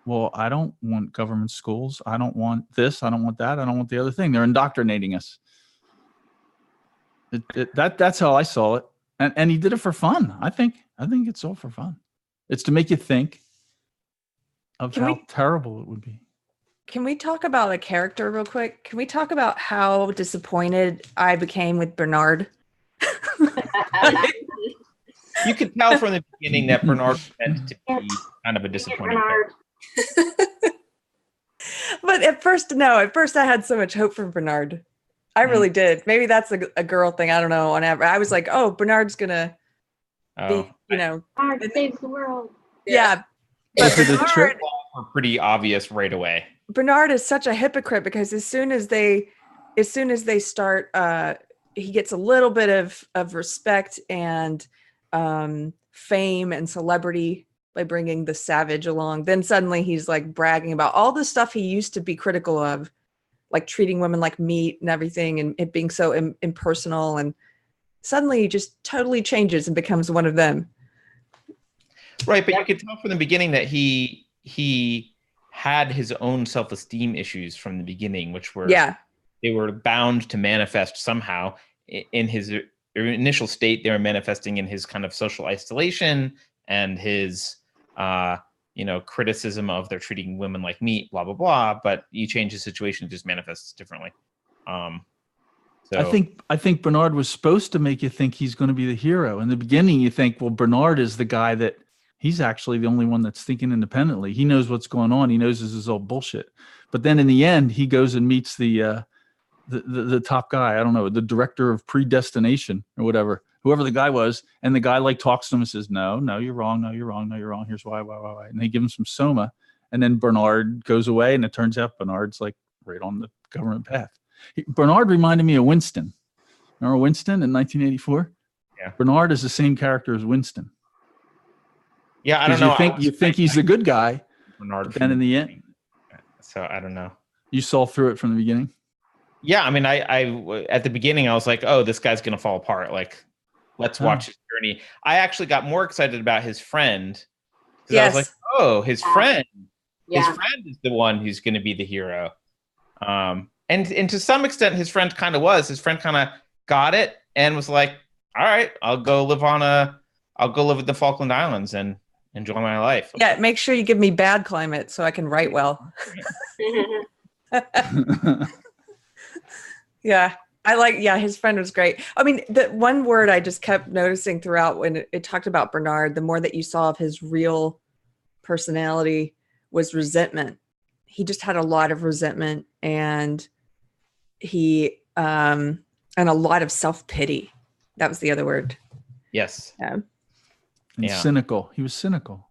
well, I don't want government schools. I don't want this. I don't want that. I don't want the other thing. They're indoctrinating us. That's how I saw it. And he did it for fun. I think it's all for fun. It's to make you think of how terrible it would be. Can we talk about a character real quick? Can we talk about how disappointed I became with Bernard? You could tell from the beginning that Bernard was meant to be kind of a disappointing character. But at first I had so much hope for Bernard. I really did. Maybe that's a girl thing. I don't know. Whenever I was like, oh, Bernard's gonna be, Bernard saves the world. yeah. Was But it a trick? Bernard, Were pretty obvious right away. Bernard is such a hypocrite because as soon as they start, he gets a little bit of respect and fame and celebrity by bringing the savage along. Then suddenly he's like bragging about all the stuff he used to be critical of, like treating women like meat and everything, and it being so impersonal. And suddenly he just totally changes and becomes one of them. Right, but you could tell from the beginning that he had his own self-esteem issues from the beginning, which were they were bound to manifest somehow in his initial state. They were manifesting in his kind of social isolation and his criticism of they're treating women like meat, blah blah blah. But you change the situation, it just manifests differently. So I think Bernard was supposed to make you think he's going to be the hero. In the beginning, you think, well, Bernard is the guy that he's actually the only one that's thinking independently. He knows what's going on. He knows this is all bullshit. But then in the end, he goes and meets the top guy. I don't know, the director of predestination or whatever, whoever the guy was. And the guy like talks to him and says, no, you're wrong. No, you're wrong. No, you're wrong. Here's why. And they give him some Soma. And then Bernard goes away, and it turns out Bernard's like right on the government path. Bernard reminded me of Winston. Remember Winston in 1984? Yeah. Bernard is the same character as Winston. Yeah, I don't know. You think he's the good guy, Bernard, but then in the end, so I don't know. You saw through it from the beginning. Yeah, I mean, I at the beginning I was like, oh, this guy's gonna fall apart. Like, let's watch his journey. I actually got more excited about his friend. I was like, oh, his friend. Yeah. His friend is the one who's gonna be the hero. And to some extent, his friend kind of was. His friend kind of got it and was like, all right, I'll go live on a I'll go live in the Falkland Islands and enjoy my life. Yeah, make sure you give me bad climate so I can write well. Yeah, his friend was great. I mean, the one word I just kept noticing throughout when it talked about Bernard, the more that you saw of his real personality was resentment. He just had a lot of resentment, and he and a lot of self-pity. That was the other word. Yes. Yeah. And cynical. He was cynical.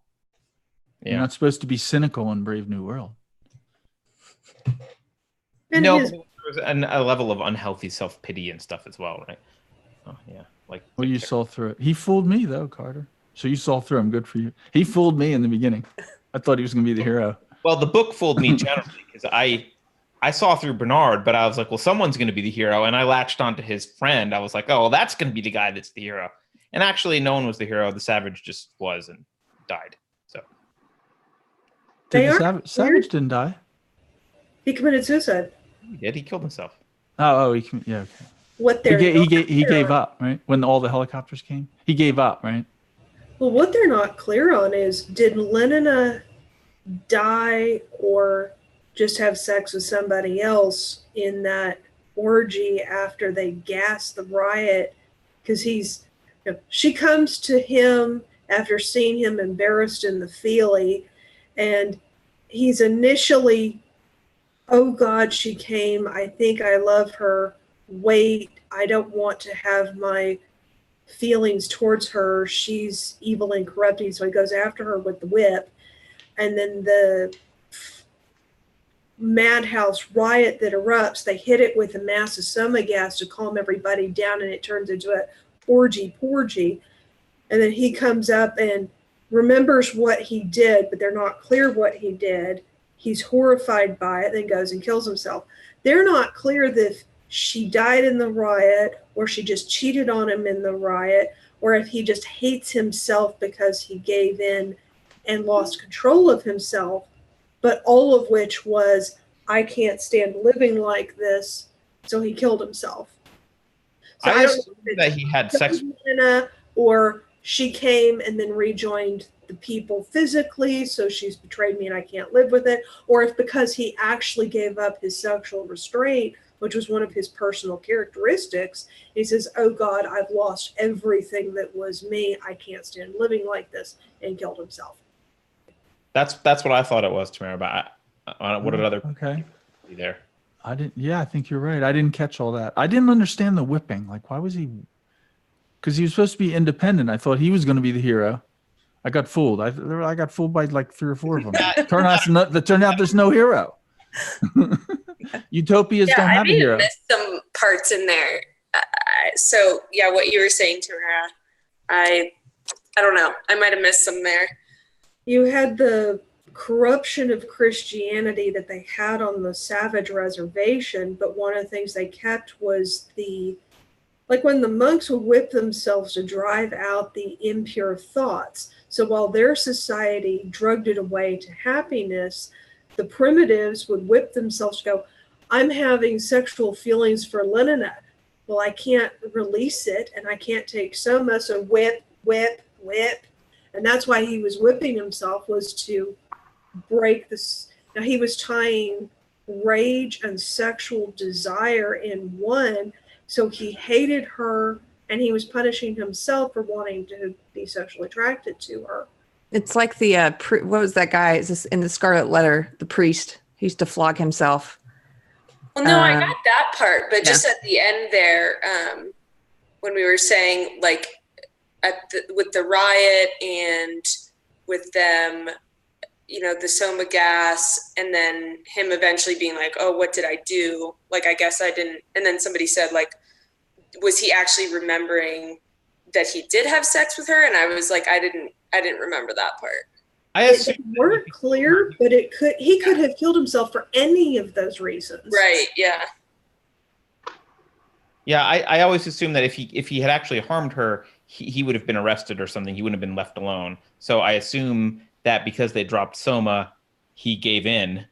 Yeah. You're not supposed to be cynical in Brave New World. And No, his- there was a level of unhealthy self-pity and stuff as well, right? Oh, yeah. Well, you saw through it. He fooled me, though, Carter. So you saw through him. Good for you. He fooled me in the beginning. I thought he was going to be the hero. Well, the book fooled me generally because I saw through Bernard, but I was like, well, someone's going to be the hero. And I latched onto his friend. I was like, oh, well, that's going to be the guy that's the hero. And actually, no one was the hero. The Savage just was and died. So Savage didn't die. he committed suicide. he did. He killed himself. Yeah, okay. What they're He not gave clear up, right? When all the helicopters came, he gave up, right? Well, what they're not clear on is, did Lenina die or just have sex with somebody else in that orgy after they gassed the riot? Because she comes to him after seeing him embarrassed in the Feely, and he's initially, oh God, she came. I think I love her. Wait, I don't want to have my feelings towards her. She's evil and corrupting. So he goes after her with the whip. And then the madhouse riot that erupts, they hit it with a massive Soma gas to calm everybody down, and it turns into a orgy-porgy. And then he comes up and remembers what he did, but they're not clear what he did. He's horrified by it, then goes and kills himself. They're not clear that if she died in the riot, or she just cheated on him in the riot, or if he just hates himself because he gave in and lost control of himself, but all of which was, I can't stand living like this, so he killed himself. So I don't assumed know if that he had sex. Anna, or she came and then rejoined the people physically, so she's betrayed me and I can't live with it, or if because he actually gave up his sexual restraint, which was one of his personal characteristics, he says, oh God, I've lost everything that was me. I can't stand living like this, and killed himself. That's what I thought it was, Tamara. But what did other Okay. be there? I didn't. Yeah, I think you're right. I didn't catch all that. I didn't understand the whipping. Like, why was he? Because he was supposed to be independent. I thought he was going to be the hero. I got fooled. I got fooled by like 3 or 4 of them. Turned out there's no hero. Utopias don't have a hero. I missed some parts in there. So yeah, what you were saying, Tamara, I don't know. I might have missed some there. You had the corruption of Christianity that they had on the Savage reservation, but one of the things they kept was like when the monks would whip themselves to drive out the impure thoughts. So while their society drugged it away to happiness, the primitives would whip themselves to go, I'm having sexual feelings for Lenina. Well, I can't release it, and I can't take Soma, so whip, whip, whip. And that's why he was whipping himself, was to break this. Now he was tying rage and sexual desire in one. So he hated her, and he was punishing himself for wanting to be sexually attracted to her. It's like the what was that guy? Is this in the Scarlet Letter? The priest. He used to flog himself. Well, no, I got that part, but just yeah. at the end there, when we were saying like with the riot and with them, the Soma gas, and then him eventually being like, oh, what did I do? Like, I guess I didn't. And then somebody said, like, was he actually remembering that he did have sex with her? And I was like, I didn't remember that part. It weren't clear, but he could have killed himself for any of those reasons. Right. Yeah. Yeah, I always assumed that if he had actually harmed her, he would have been arrested or something. He wouldn't have been left alone. So I assume that because they dropped Soma, he gave in.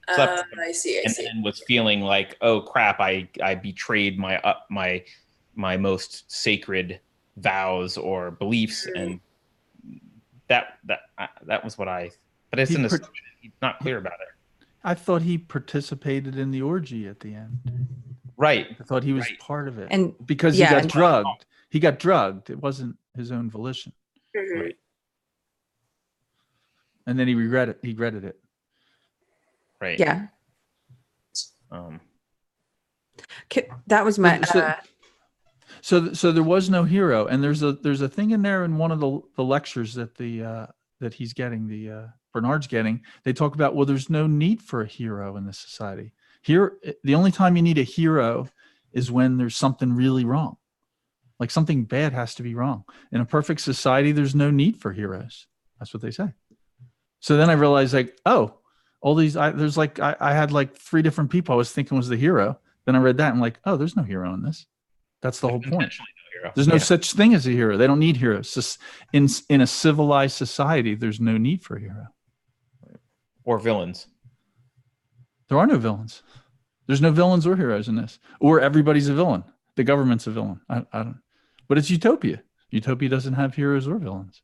I see. And was feeling like, oh crap, I betrayed my most sacred vows or beliefs, and that was what I. But it's an assumption. He's not clear about it. I thought he participated in the orgy at the end. Right. I thought he was part of it, And because yeah, he got and- drugged. He got drugged. It wasn't his own volition, Right. and then he regretted it. Right. Yeah. Um, That was my. So there was no hero, and there's a thing in there in one of the lectures that that he's getting, the Bernard's getting. They talk about, well, there's no need for a hero in this society. Here, the only time you need a hero is when there's something really wrong, like something bad has to be wrong. In a perfect society, there's no need for heroes. That's what they say. So then I realized, like, oh, all these, I had like 3 different people I was thinking was the hero. Then I read that and I'm like, oh, there's no hero in this. That's the whole point. There's no such thing as a hero. They don't need heroes. Just in a civilized society, there's no need for a hero. or villains. There are no villains. There's no villains or heroes in this. Or everybody's a villain. The government's a villain. I don't. But it's Utopia. Utopia doesn't have heroes or villains.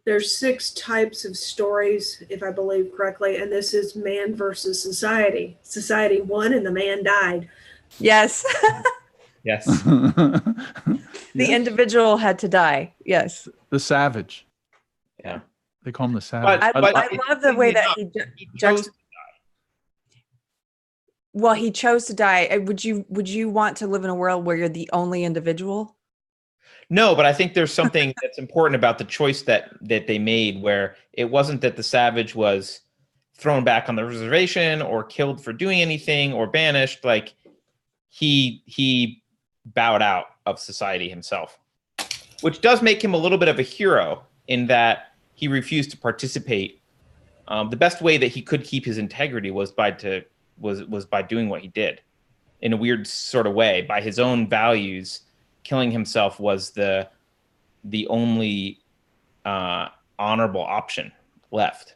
There's 6 types of stories, if I believe correctly, and this is man versus society. Society won and the man died. Yes. Yes. The individual had to die. Yes. The savage. Yeah. They call him the savage. I love the way that he chose. Well, he chose to die. Would you want to live in a world where you're the only individual? No, but I think there's something that's important about the choice that they made, where it wasn't that the savage was thrown back on the reservation or killed for doing anything or banished. Like he bowed out of society himself, which does make him a little bit of a hero in that he refused to participate. The best way that he could keep his integrity was by doing what he did in a weird sort of way, by his own values. Killing himself was the only honorable option left.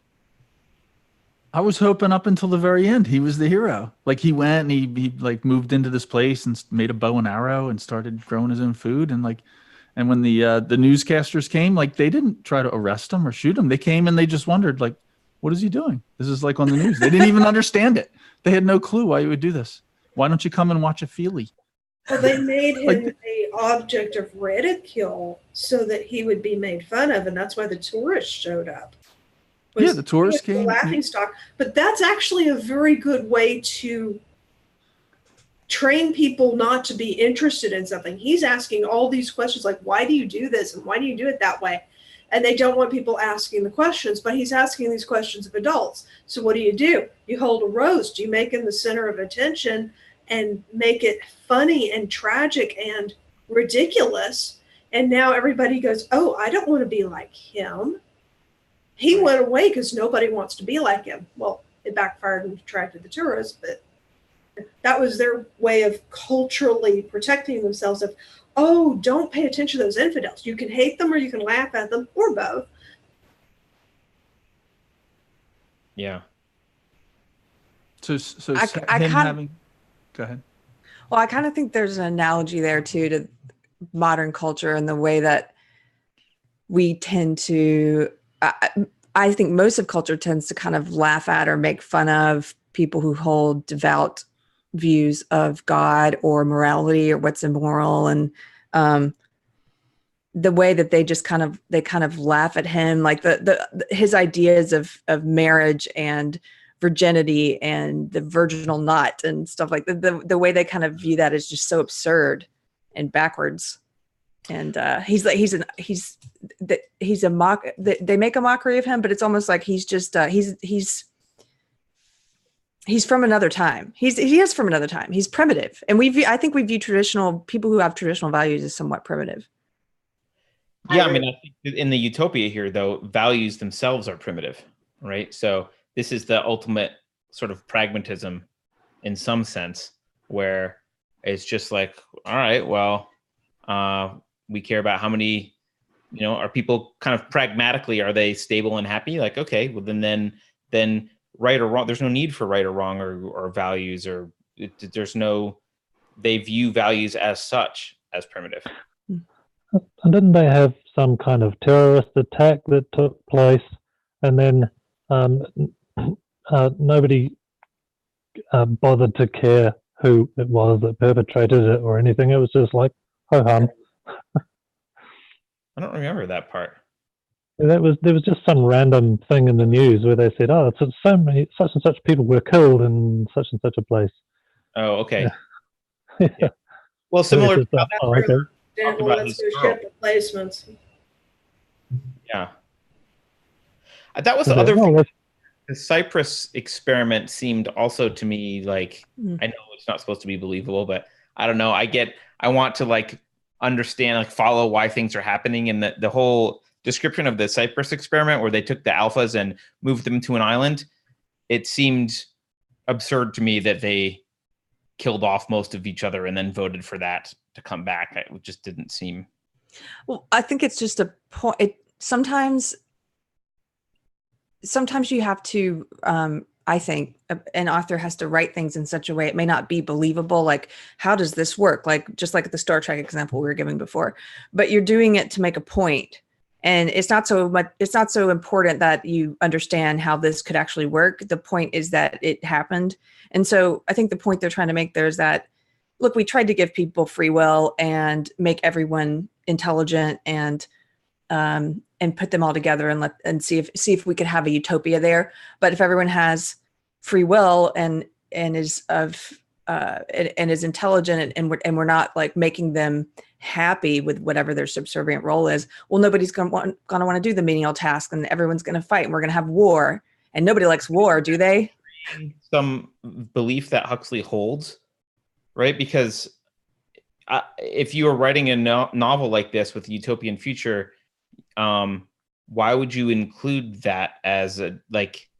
I was hoping up until the very end he was the hero. Like he went and he like moved into this place and made a bow and arrow and started growing his own food, and when the newscasters came, like they didn't try to arrest him or shoot him. They came and they just wondered, like, what is he doing? This is like on the news. They didn't even understand it. They had no clue why he would do this. Why don't you come and watch a feely? Well, they made him an object of ridicule so that he would be made fun of, and that's why the tourists showed up. Yeah, the tourists came. Laughing stock. But that's actually a very good way to train people not to be interested in something. He's asking all these questions like, why do you do this? And why do you do it that way? And they don't want people asking the questions, but he's asking these questions of adults. So what do? You hold a roast. You make him the center of attention and make it funny and tragic and ridiculous. And now everybody goes, oh, I don't want to be like him. He went away because nobody wants to be like him. Well, it backfired and attracted the tourists, but that was their way of culturally protecting themselves of, oh, don't pay attention to those infidels. You can hate them or you can laugh at them or both. Yeah. So go ahead. Well, I kind of think there's an analogy there too to modern culture and the way that we tend to, I think most of culture tends to kind of laugh at or make fun of people who hold devout views of God or morality or what's immoral, and the way that they just kind of laugh at him, like his ideas of marriage and virginity and the virginal knot and stuff like that. The way they kind of view that is just so absurd and backwards. And he's a mock. They make a mockery of him, but it's almost like he's just he's from another time. He is from another time. He's primitive, and I think we view traditional people who have traditional values as somewhat primitive. Yeah, I mean, I think in the Utopia here, though, values themselves are primitive, right? So this is the ultimate sort of pragmatism in some sense, where it's just like, all right, well, we care about how many, are people kind of pragmatically, are they stable and happy? Like, okay, well, then right or wrong, there's no need for right or wrong or values, or they view values as such as primitive. And didn't they have some kind of terrorist attack that took place, and then nobody bothered to care who it was that perpetrated it or anything? It was just like ho hum. I don't remember that part. There was just some random thing in the news where they said, "Oh, it's so many such and such people were killed in such and such a place." Oh, okay. Yeah. Yeah. Well, similar to how Oh, okay. Well, about let's his go girl. ship replacements. Yeah. That was So the other well, thing. that's- The Cyprus experiment seemed also to me like, Mm. I know it's not supposed to be believable, but I don't know. I want to like understand, like follow why things are happening. And the whole description of the Cyprus experiment where they took the alphas and moved them to an island, it seemed absurd to me that they killed off most of each other and then voted for that to come back. It just didn't seem. Well, I think it's just a point. Sometimes you have to, I think an author has to write things in such a way it may not be believable. Like, how does this work? Like, just like the Star Trek example we were giving before, but you're doing it to make a point. And it's not so important that you understand how this could actually work. The point is that it happened. And so I think the point they're trying to make there is that, look, we tried to give people free will and make everyone intelligent and put them all together and see if we could have a utopia there. But if everyone has free will and is intelligent and we're not like making them happy with whatever their subservient role is, well, nobody's going to want to do the menial task, and everyone's going to fight, and we're going to have war, and nobody likes war, do they? Some belief that Huxley holds, right? Because if you are writing a novel like this with a utopian future, why would you include that as a, like,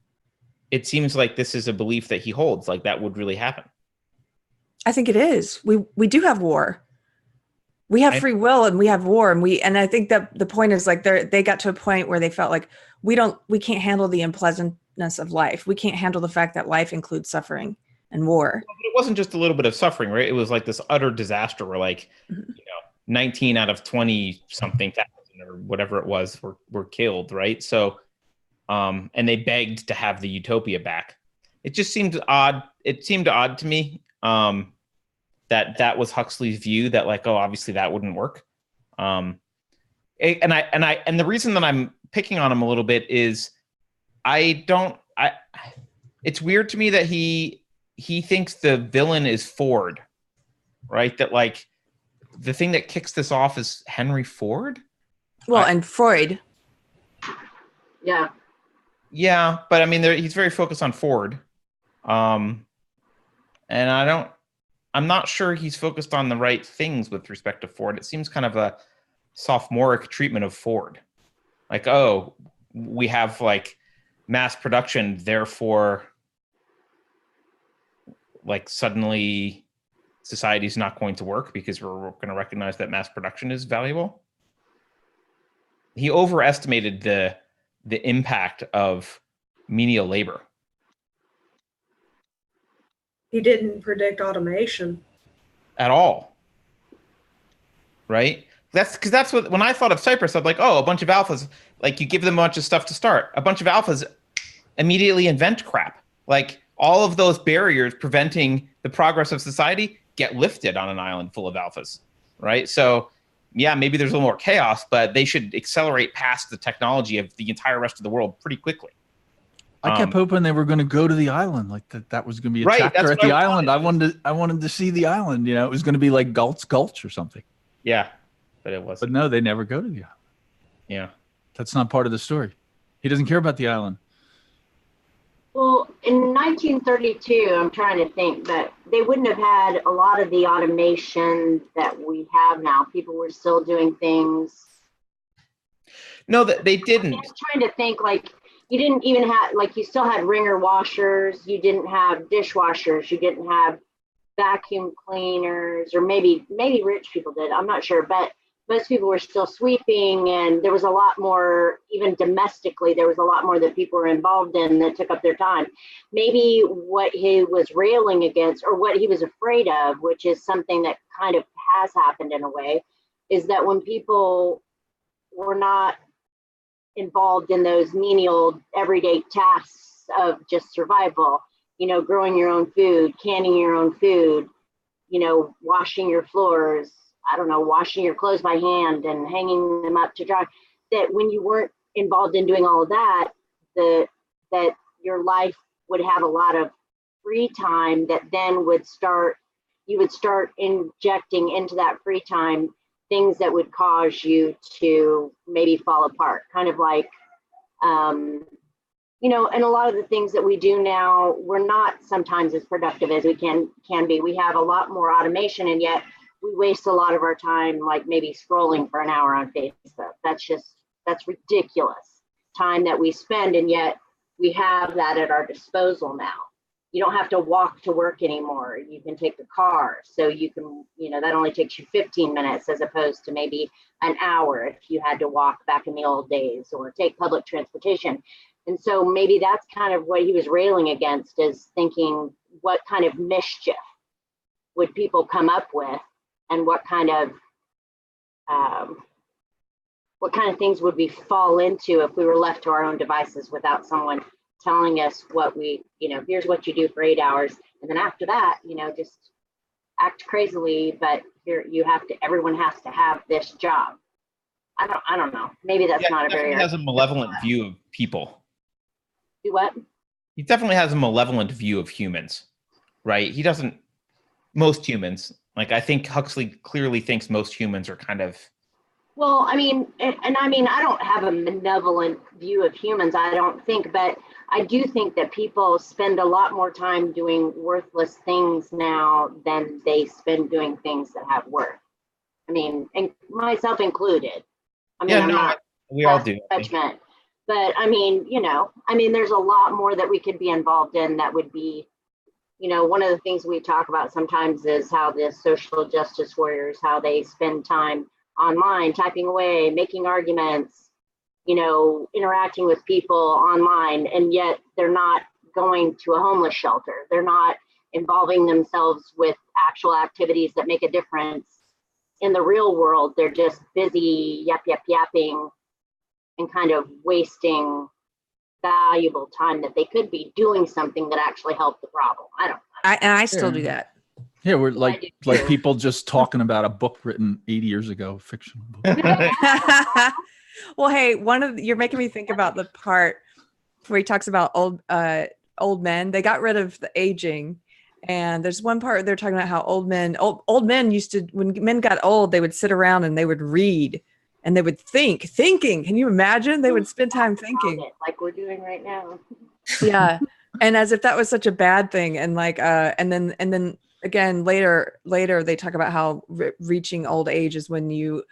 it seems like this is a belief that he holds, like that would really happen. I think it is. We do have war. We have free will and we have war, and I think that the point is like they got to a point where they felt like we can't handle the unpleasantness of life. We can't handle the fact that life includes suffering and war. But it wasn't just a little bit of suffering, right? It was like this utter disaster where, like, 19 out of 20 something thousand or whatever it was were killed, right? So, and they begged to have the utopia back. It just seemed odd. It seemed odd to me. That was Huxley's view, that like, oh, obviously that wouldn't work. And the reason that I'm picking on him a little bit is it's weird to me that he thinks the villain is Ford, right? That like the thing that kicks this off is Henry Ford. Well, and Freud. Yeah. Yeah, but I mean, he's very focused on Ford. And I'm not sure he's focused on the right things with respect to Ford. It seems kind of a sophomoric treatment of Ford. Like, oh, we have like mass production, therefore, like suddenly society's not going to work because we're going to recognize that mass production is valuable. He overestimated the impact of menial labor. He didn't predict automation At all. Right? That's what, when I thought of Cyprus, I'm like, oh, a bunch of alphas, like you give them a bunch of stuff to start. A bunch of alphas immediately invent crap. Like all of those barriers preventing the progress of society get lifted on an island full of alphas. Right? So yeah, maybe there's a little more chaos, but they should accelerate past the technology of the entire rest of the world pretty quickly. I kept hoping they were going to go to the island, like that was going to be a Right, chapter that's at what the I island. wanted. I wanted to see the island. You know, it was going to be like Galt's Gulch or something. Yeah, but it But wasn't. no, they never go to the island. Yeah. That's not part of the story. He doesn't care about the island. Well, in 1932, I'm trying to think, but they wouldn't have had a lot of the automation that we have now. People were still doing things. No, that they didn't. I'm trying to think, like, you didn't even have, like, you still had wringer washers. You didn't have dishwashers. You didn't have vacuum cleaners, or maybe rich people did. I'm not sure, but most people were still sweeping, and there was a lot more, even domestically, there was a lot more that people were involved in that took up their time. Maybe what he was railing against, or what he was afraid of, which is something that kind of has happened in a way, is that when people were not involved in those menial everyday tasks of just survival, growing your own food, canning your own food, washing your floors, I don't know, washing your clothes by hand and hanging them up to dry, that when you weren't involved in doing all of that, that your life would have a lot of free time that then you would start injecting into that free time things that would cause you to maybe fall apart, kind of like, and a lot of the things that we do now, we're not sometimes as productive as we can be. We have a lot more automation, and yet we waste a lot of our time, like maybe scrolling for an hour on Facebook. That's ridiculous time that we spend, and yet we have that at our disposal now. You don't have to walk to work anymore. You can take the car. So you can, that only takes you 15 minutes as opposed to maybe an hour if you had to walk back in the old days, or take public transportation. And so maybe that's kind of what he was railing against, is thinking, what kind of mischief would people come up with, and what kind of things would we fall into if we were left to our own devices without someone telling us what here's what you do for 8 hours, and then after that, just act crazily, but here everyone has to have this job. I don't know. Maybe that's not a very. He has a malevolent view of people. Do what? He definitely has a malevolent view of humans, right? He doesn't. Most humans, like, I think Huxley clearly thinks most humans are kind of. Well, I mean, I don't have a malevolent view of humans, I don't think, but I do think that people spend a lot more time doing worthless things now than they spend doing things that have worth. I mean, and myself included. We all do. Judgment. But there's a lot more that we could be involved in that would be, one of the things we talk about sometimes is how the social justice warriors, how they spend time online, typing away, making arguments, interacting with people online, and yet they're not going to a homeless shelter. They're not involving themselves with actual activities that make a difference in the real world. They're just busy yapping and kind of wasting valuable time that they could be doing something that actually helped the problem. I still do that. Yeah, we're like people just talking about a book written 80 years ago, fictional book. Well, hey, you're making me think about the part where he talks about old men. They got rid of the aging, and there's one part where they're talking about how old men used to, when men got old, they would sit around and they would read and they would thinking. Can you imagine? They would spend time thinking, like we're doing right now. Yeah, and as if that was such a bad thing, and like, and then again later they talk about how reaching old age is when you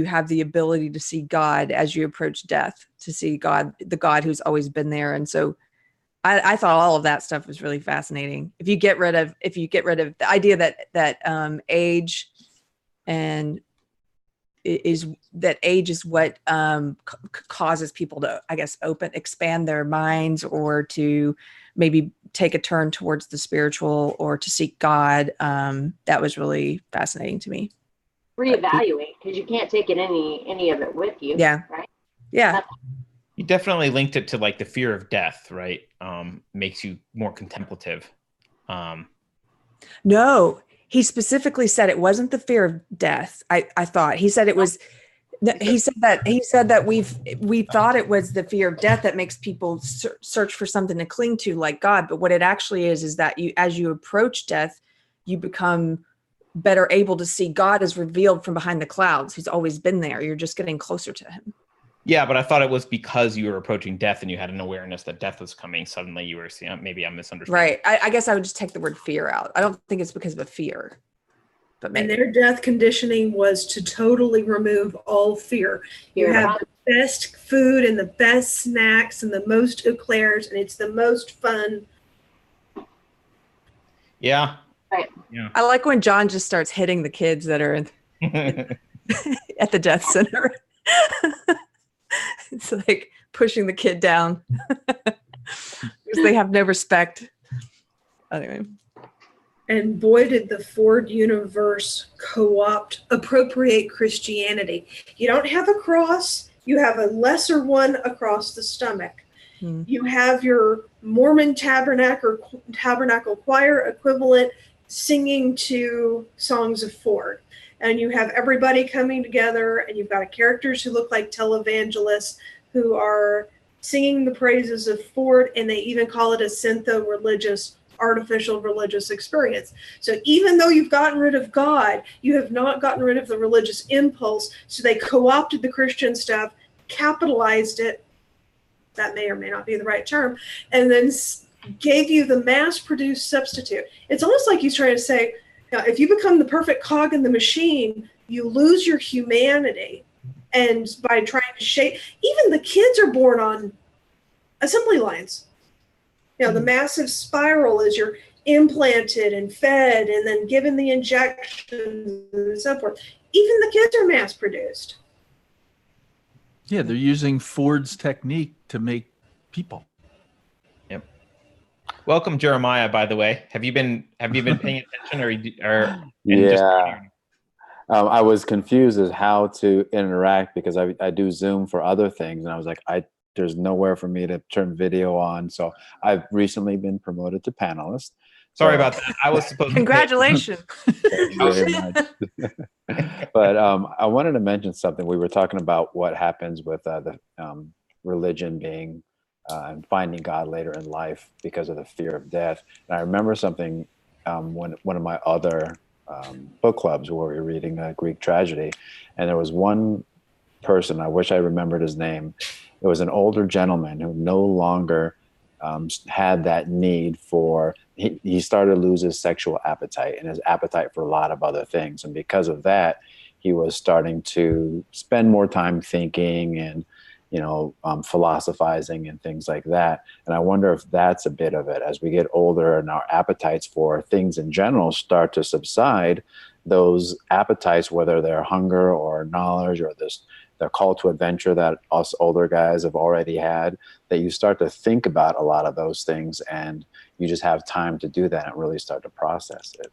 have the ability to see God as you approach death, to see God, the God who's always been there. And so I thought all of that stuff was really fascinating. If you get rid of the idea that age and is that age is what causes people to, I guess, expand their minds, or to maybe take a turn towards the spiritual, or to seek God. That was really fascinating to me. Reevaluate, because you can't take any of it with you. Yeah. Right. Yeah. You definitely linked it to like the fear of death, right? Makes you more contemplative. No, he specifically said it wasn't the fear of death. I thought he said it was. He said that we thought it was the fear of death that makes people search for something to cling to, like God. But what it actually is that as you approach death, you become better able to see God as revealed from behind the clouds. He's always been there. You're just getting closer to him. Yeah, but I thought it was because you were approaching death and you had an awareness that death was coming. Suddenly you were seeing, maybe I'm misunderstanding. Right. I guess I would just take the word fear out. I don't think it's because of a fear. But maybe. And their death conditioning was to totally remove all fear. You have the best food and the best snacks and the most eclairs, and it's the most fun. Yeah. Right. Yeah. I like when John just starts hitting the kids that are at the death center. It's like pushing the kid down because they have no respect. Anyway. And boy, did the Ford universe co-opt, appropriate Christianity. You don't have a cross, you have a lesser one across the stomach. You have your Mormon tabernacle choir equivalent singing to songs of Ford. And you have everybody coming together, and you've got characters who look like televangelists who are singing the praises of Ford, and they even call it a syntho-religious, artificial religious experience. So even though you've gotten rid of God, you have not gotten rid of the religious impulse. So they co-opted the Christian stuff, capitalized it, that may or may not be the right term, and then gave you the mass-produced substitute. It's almost like he's trying to say, now, if you become the perfect cog in the machine, you lose your humanity. And by trying to shape, even the kids are born on assembly lines. You know, the massive spiral is you're implanted and fed and then given the injections and so forth. Even the kids are mass-produced. Yeah, they're using Ford's technique to make people. Yep. Welcome, Jeremiah. By the way, have you been paying attention or yeah? I was confused as how to interact because I do Zoom for other things, and I was like, there's nowhere for me to turn video on. So I've recently been promoted to panelist. Sorry about that. I was supposed Congratulations. Thank you very much. But I wanted to mention something. We were talking about what happens with the religion being and finding God later in life because of the fear of death. And I remember something when one of my other book clubs where we were reading a Greek tragedy, and there was one person, I wish I remembered his name. It was an older gentleman who no longer had that need for, he started to lose his sexual appetite and his appetite for a lot of other things. And because of that, he was starting to spend more time thinking and, philosophizing and things like that. And I wonder if that's a bit of it. As we get older and our appetites for things in general start to subside, those appetites, whether they're hunger or knowledge or the call to adventure that us older guys have already had, that you start to think about a lot of those things and you just have time to do that and really start to process it.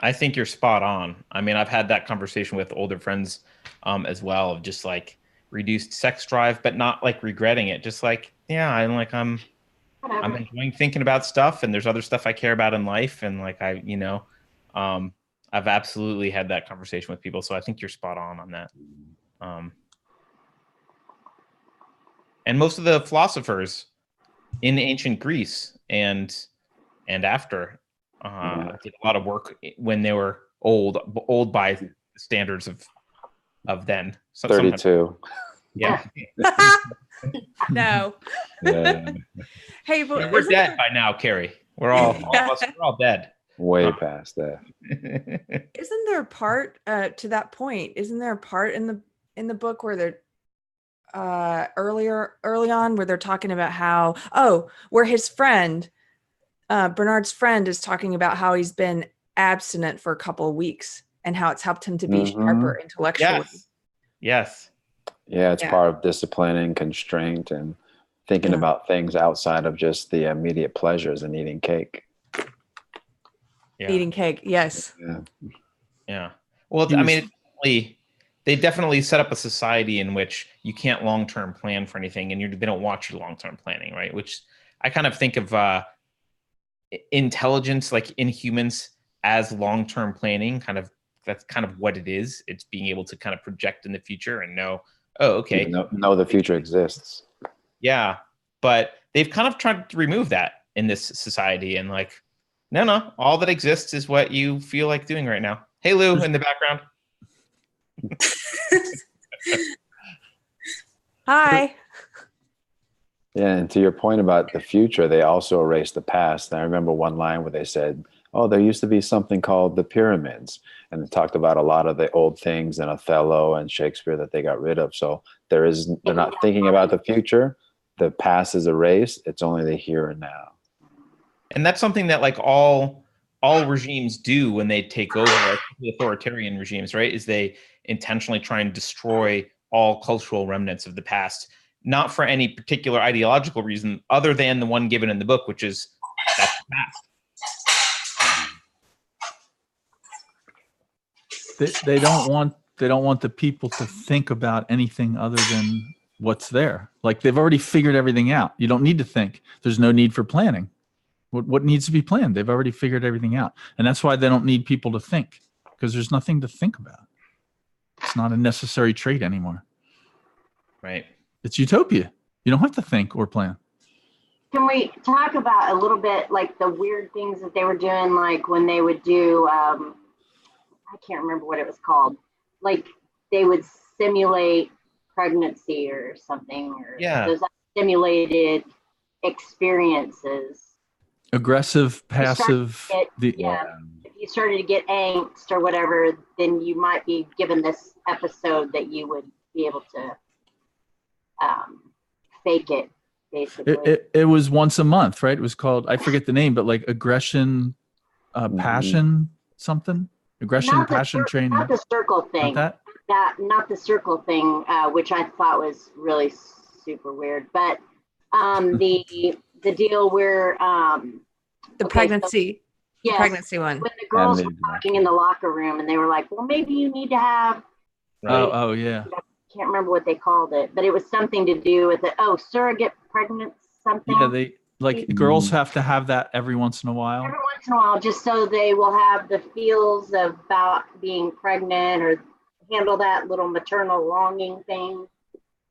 I think you're spot on. I mean, I've had that conversation with older friends as well, of just like reduced sex drive, but not like regretting it. Just like, yeah, I'm enjoying thinking about stuff, and there's other stuff I care about in life. And like, I've absolutely had that conversation with people. So I think you're spot on that. And most of the philosophers in ancient Greece and after did a lot of work when they were old by the standards of then. So 32. Yeah. No. Yeah. Hey, but we're dead by now, Carrie. We're all dead. Way past that. Isn't there a part to that point? Isn't there a part in the book where they're early on where they're talking about how where his friend Bernard's friend is talking about how he's been abstinent for a couple of weeks and how it's helped him to be sharper intellectually. Yes. Yeah, it's part of discipline and constraint and thinking about things outside of just the immediate pleasures and eating cake. Yeah. Eating cake, yes. Yeah. Well, I mean, they definitely set up a society in which you can't long-term plan for anything, and they don't watch your long-term planning, right? Which I kind of think of intelligence, like in humans, as long-term planning. That's kind of what it is. It's being able to kind of project in the future and know, okay, know the future exists. Yeah, but they've kind of tried to remove that in this society, and like, no, all that exists is what you feel like doing right now. Hey, Lou, in the background. Hi. Yeah, and to your point about the future, they also erase the past. And I remember one line where they said, there used to be something called the pyramids. And they talked about a lot of the old things in Othello and Shakespeare that they got rid of. So they're not thinking about the future. The past is erased. It's only the here and now. And that's something that like all regimes do when they take over, like the authoritarian regimes, right? Is they intentionally try and destroy all cultural remnants of the past, not for any particular ideological reason other than the one given in the book, which is that's the past. They don't want the people to think about anything other than what's there. Like they've already figured everything out. You don't need to think. There's no need for planning. What needs to be planned? They've already figured everything out. And that's why they don't need people to think, because there's nothing to think about. It's not a necessary trait anymore. Right. It's utopia. You don't have to think or plan. Can we talk about a little bit like the weird things that they were doing, like when they would do, I can't remember what it was called. Like they would simulate pregnancy or something, or those simulated experiences. Aggressive, passive. If you started to get angst or whatever, then you might be given this episode that you would be able to fake it, basically. It was once a month, right? It was called, I forget the name, but like aggression, passion, something. Aggression, passion training. Not the circle thing. Not the circle thing, which I thought was really super weird. But the deal where the pregnancy. The pregnancy one. When the girls were talking in the locker room and they were like, well, maybe you need to have. Oh, yeah. I can't remember what they called it, but it was something to do with it. Oh, surrogate pregnant something. Yeah, they like girls have to have that every once in a while. Every once in a while, just so they will have the feels about being pregnant or handle that little maternal longing thing.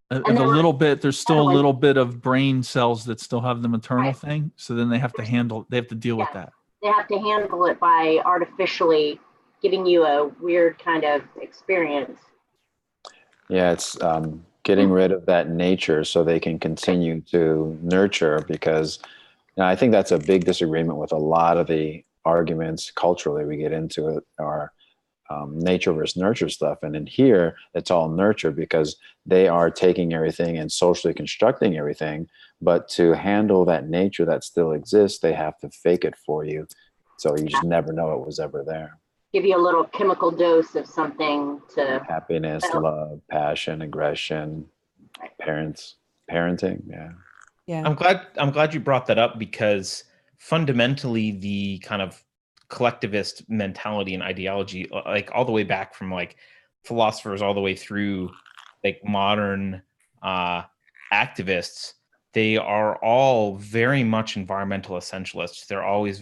And a little bit, there's still a little bit of brain cells that still have the maternal thing. So then they have to deal with that. They have to handle it by artificially giving you a weird kind of experience. Yeah, it's getting rid of that nature so they can continue to nurture, because I think that's a big disagreement with a lot of the arguments culturally we get into it are nature versus nurture stuff. And in here, it's all nurture because they are taking everything and socially constructing everything. But to handle that nature that still exists, they have to fake it for you. So you just never know it was ever there. Give you a little chemical dose of something to happiness, love, passion, aggression, parenting. Yeah. I'm glad you brought that up, because fundamentally the kind of collectivist mentality and ideology, like all the way back from like philosophers all the way through like modern activists, they are all very much environmental essentialists.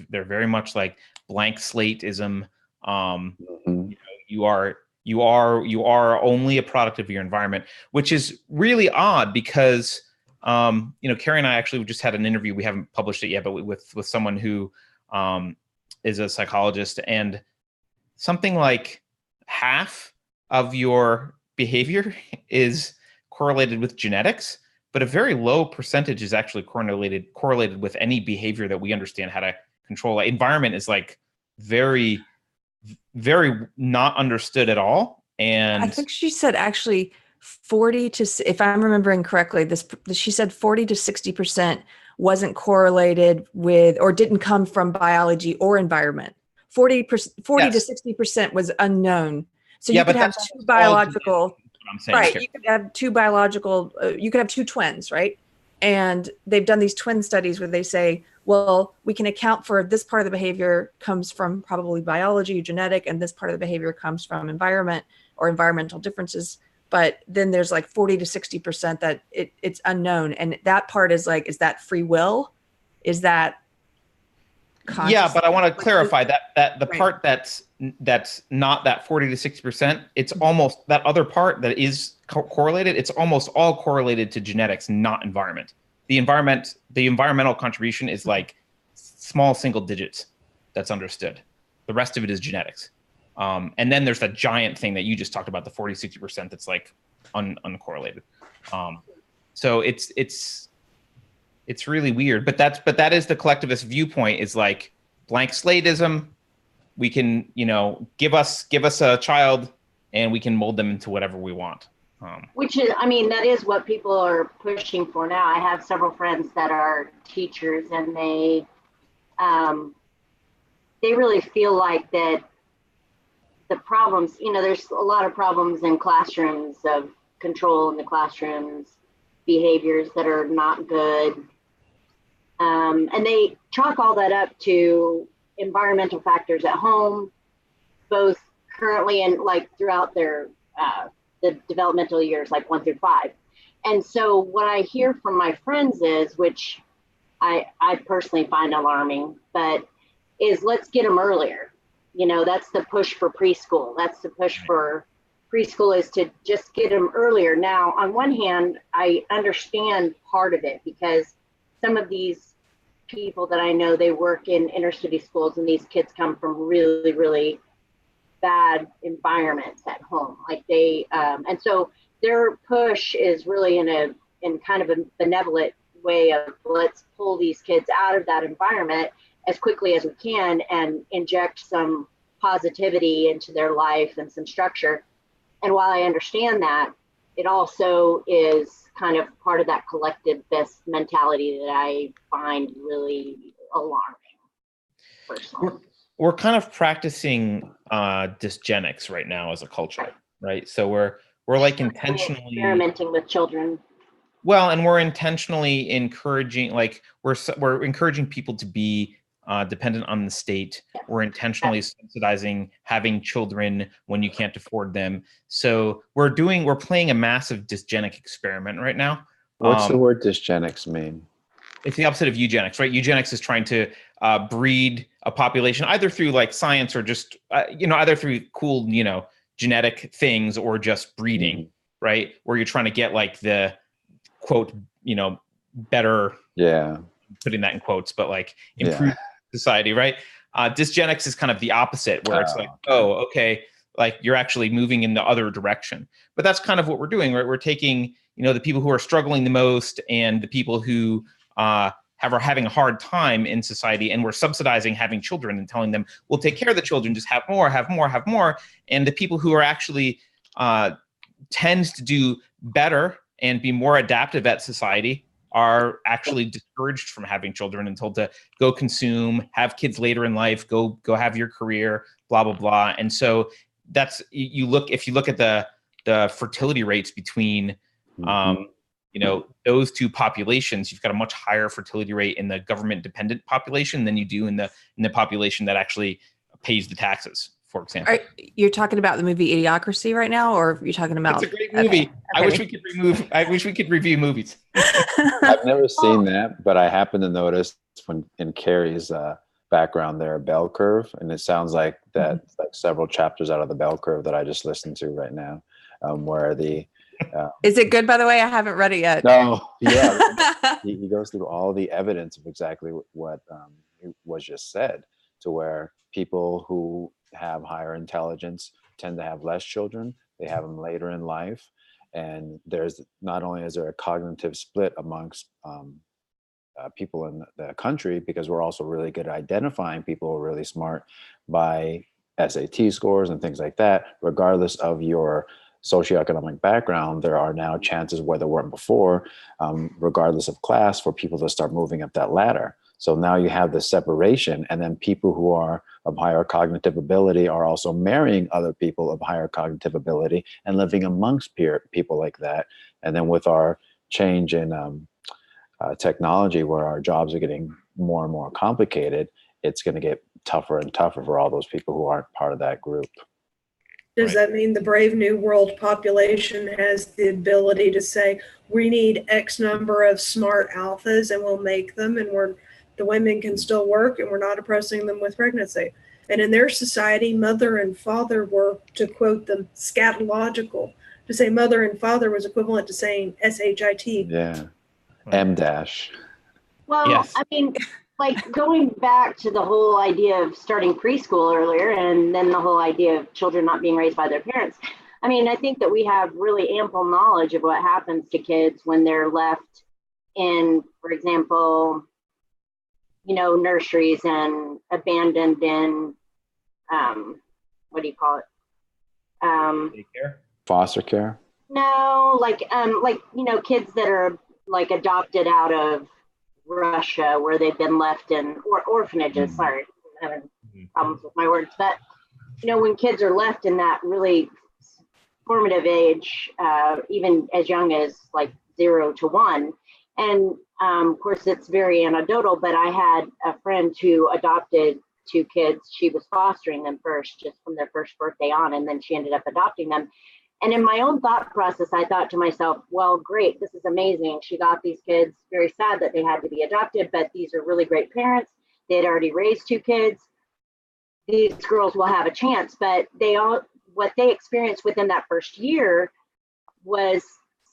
They're very much like blank slateism. You are only a product of your environment, which is really odd because Carrie and I actually just had an interview. We haven't published it yet, but with someone who is a psychologist, and something like half of your behavior is correlated with genetics, but a very low percentage is actually correlated with any behavior that we understand how to control. Like, environment is like very, very not understood at all. And I think she said actually 40 to, if I'm remembering correctly, she said 40 to 60% wasn't correlated with or didn't come from biology or environment. 40 to 60% was unknown. So you could have two biological, right? You could have two biological, you could have two twins, right? And they've done these twin studies where they say, well, we can account for this part of the behavior comes from probably biology, genetic, and this part of the behavior comes from environment or environmental differences. But then there's like 40 to 60% that it's unknown. And that part is like, is that free will? Is that conscious? Yeah, but I want to clarify that the part that's not that 40 to 60%, it's almost that other part that is correlated. It's almost all correlated to genetics, not environment. The environmental contribution is like small single digits. That's understood. The rest of it is genetics. And then there's that giant thing that you just talked about, the 40, 60% that's like uncorrelated. So it's really weird, but that is the collectivist viewpoint, is like blank slateism. We can, give us a child and we can mold them into whatever we want. Which is, that is what people are pushing for now. I have several friends that are teachers, and they really feel like that the problems, there's a lot of problems in classrooms of control in the classrooms, behaviors that are not good. And they chalk all that up to environmental factors at home, both currently and like throughout their the developmental years, like 1 through 5. And so what I hear from my friends is, which I personally find alarming, but is let's get them earlier. You know, that's the push for preschool. That's the push for preschool, is to just get them earlier. Now, on one hand, I understand part of it, because some of these people that I know, they work in inner city schools, and these kids come from really, really bad environments at home. Like they, and so their push is really in kind of a benevolent way of, let's pull these kids out of that environment as quickly as we can and inject some positivity into their life and some structure. And while I understand that, it also is kind of part of that collectivist mentality that I find really alarming, personally. We're kind of practicing dysgenics right now as a culture, right? So we're like intentionally experimenting with children. Well, and we're intentionally encouraging, like we're encouraging people to be dependent on the state. Yes. We're intentionally subsidizing having children when you can't afford them. So we're playing a massive dysgenic experiment right now. What's the word dysgenics mean? It's the opposite of eugenics, right? Eugenics is trying to breed a population either through like science or just, either through cool, genetic things or just breeding, right? Where you're trying to get like the quote, better, putting that in quotes, but like improve society, right? Dysgenics is kind of the opposite, where it's like, okay, like you're actually moving in the other direction. But that's kind of what we're doing, right? We're taking, the people who are struggling the most and the people who are having a hard time in society, and we're subsidizing having children and telling them, we'll take care of the children, just have more, have more, have more. And the people who are actually tends to do better and be more adaptive at society are actually discouraged from having children and told to go consume, have kids later in life, go have your career, blah, blah, blah. And so that's, if you look at the fertility rates between, those two populations, you've got a much higher fertility rate in the government dependent population than you do in the population that actually pays the taxes, for example. You're talking about the movie Idiocracy right now, or you're talking about? It's a great movie. Okay. I wish we could review movies. I've never seen that, but I happen to notice when in Carrie's background there, a bell curve, and it sounds like that, like several chapters out of the bell curve that I just listened to right now, where the is it good, by the way? I haven't read it yet. No, yeah. he goes through all the evidence of exactly what was just said, to where people who have higher intelligence tend to have less children. They have them later in life. And there's not only is there a cognitive split amongst people in the country, because we're also really good at identifying people who are really smart by SAT scores and things like that, regardless of your socioeconomic background. There are now chances where there weren't before, regardless of class, for people to start moving up that ladder. So now you have this separation, and then people who are of higher cognitive ability are also marrying other people of higher cognitive ability and living amongst people like that. And then with our change in technology, where our jobs are getting more and more complicated, it's going to get tougher and tougher for all those people who aren't part of that group. Does that mean the brave new world population has the ability to say, we need X number of smart alphas and we'll make them, and the women can still work and we're not oppressing them with pregnancy? And in their society, mother and father were, to quote them, scatological. To say mother and father was equivalent to saying S-H-I-T. Yeah. M-dash. Well, yes. I mean, like going back to the whole idea of starting preschool earlier, and then the whole idea of children not being raised by their parents. I mean, I think that we have really ample knowledge of what happens to kids when they're left in, for example, nurseries and abandoned in, what do you call it? Daycare? Foster care? No, like kids that are like adopted out of Russia, where they've been left in orphanages. Sorry, I'm having problems with my words. But when kids are left in that really formative age, even as young as like 0 to 1, and of course it's very anecdotal, but I had a friend who adopted two kids. She was fostering them first, just from their first birthday on, and then she ended up adopting them. And in my own thought process, I thought to myself, well, great, this is amazing. She got these kids. Very sad that they had to be adopted, but these are really great parents. They had already raised two kids. These girls will have a chance, but what they experienced within that first year was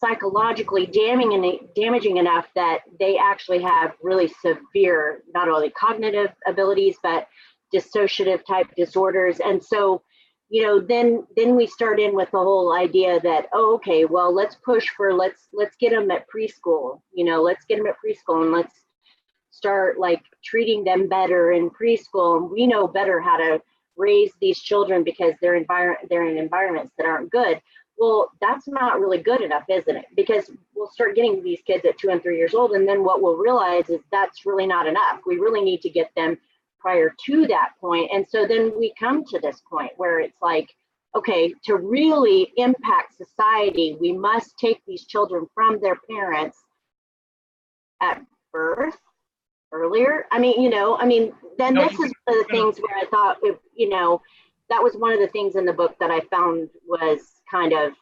psychologically damaging enough that they actually have really severe, not only cognitive abilities, but dissociative type disorders. And so, you know, then we start in with the whole idea that, oh, okay, well, let's push for, let's get them at preschool, you know, let's get them at preschool, and let's start like treating them better in preschool. And we know better how to raise these children because they're in environments that aren't good. Well, that's not really good enough, isn't it? Because we'll start getting these kids at 2 and 3 years old, and then what we'll realize is that's really not enough. We really need to get them prior to that point. And so then we come to this point where it's like, okay, to really impact society, we must take these children from their parents at birth, earlier. I mean, you know, then this is one of the things where I thought, you know, that was one of the things in the book that I found was kind of,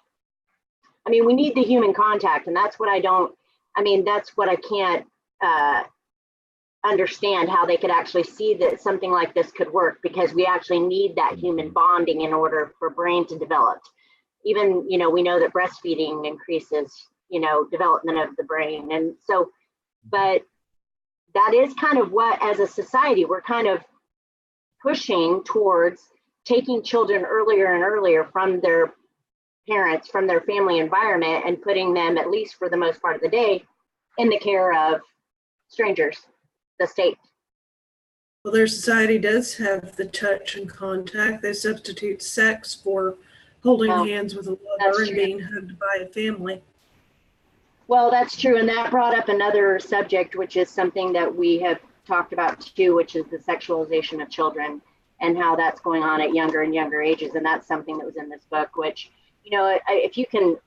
we need the human contact, and that's what that's what I can't understand, how they could actually see that something like this could work, because we actually need that human bonding in order for brain to develop. Even, you know, we know that breastfeeding increases, you know, development of the brain. And so, but that is kind of what, as a society, we're kind of pushing towards taking children earlier and earlier from their parents, from their family environment, and putting them, at least for the most part of the day, in the care of strangers, the state. Well, their society does have the touch and contact. They substitute sex for holding hands with a lover and being hugged by a family. Well, that's true. And that brought up another subject, which is something that we have talked about too, which is the sexualization of children and how that's going on at younger and younger ages. And that's something that was in this book, which, you know, if you can,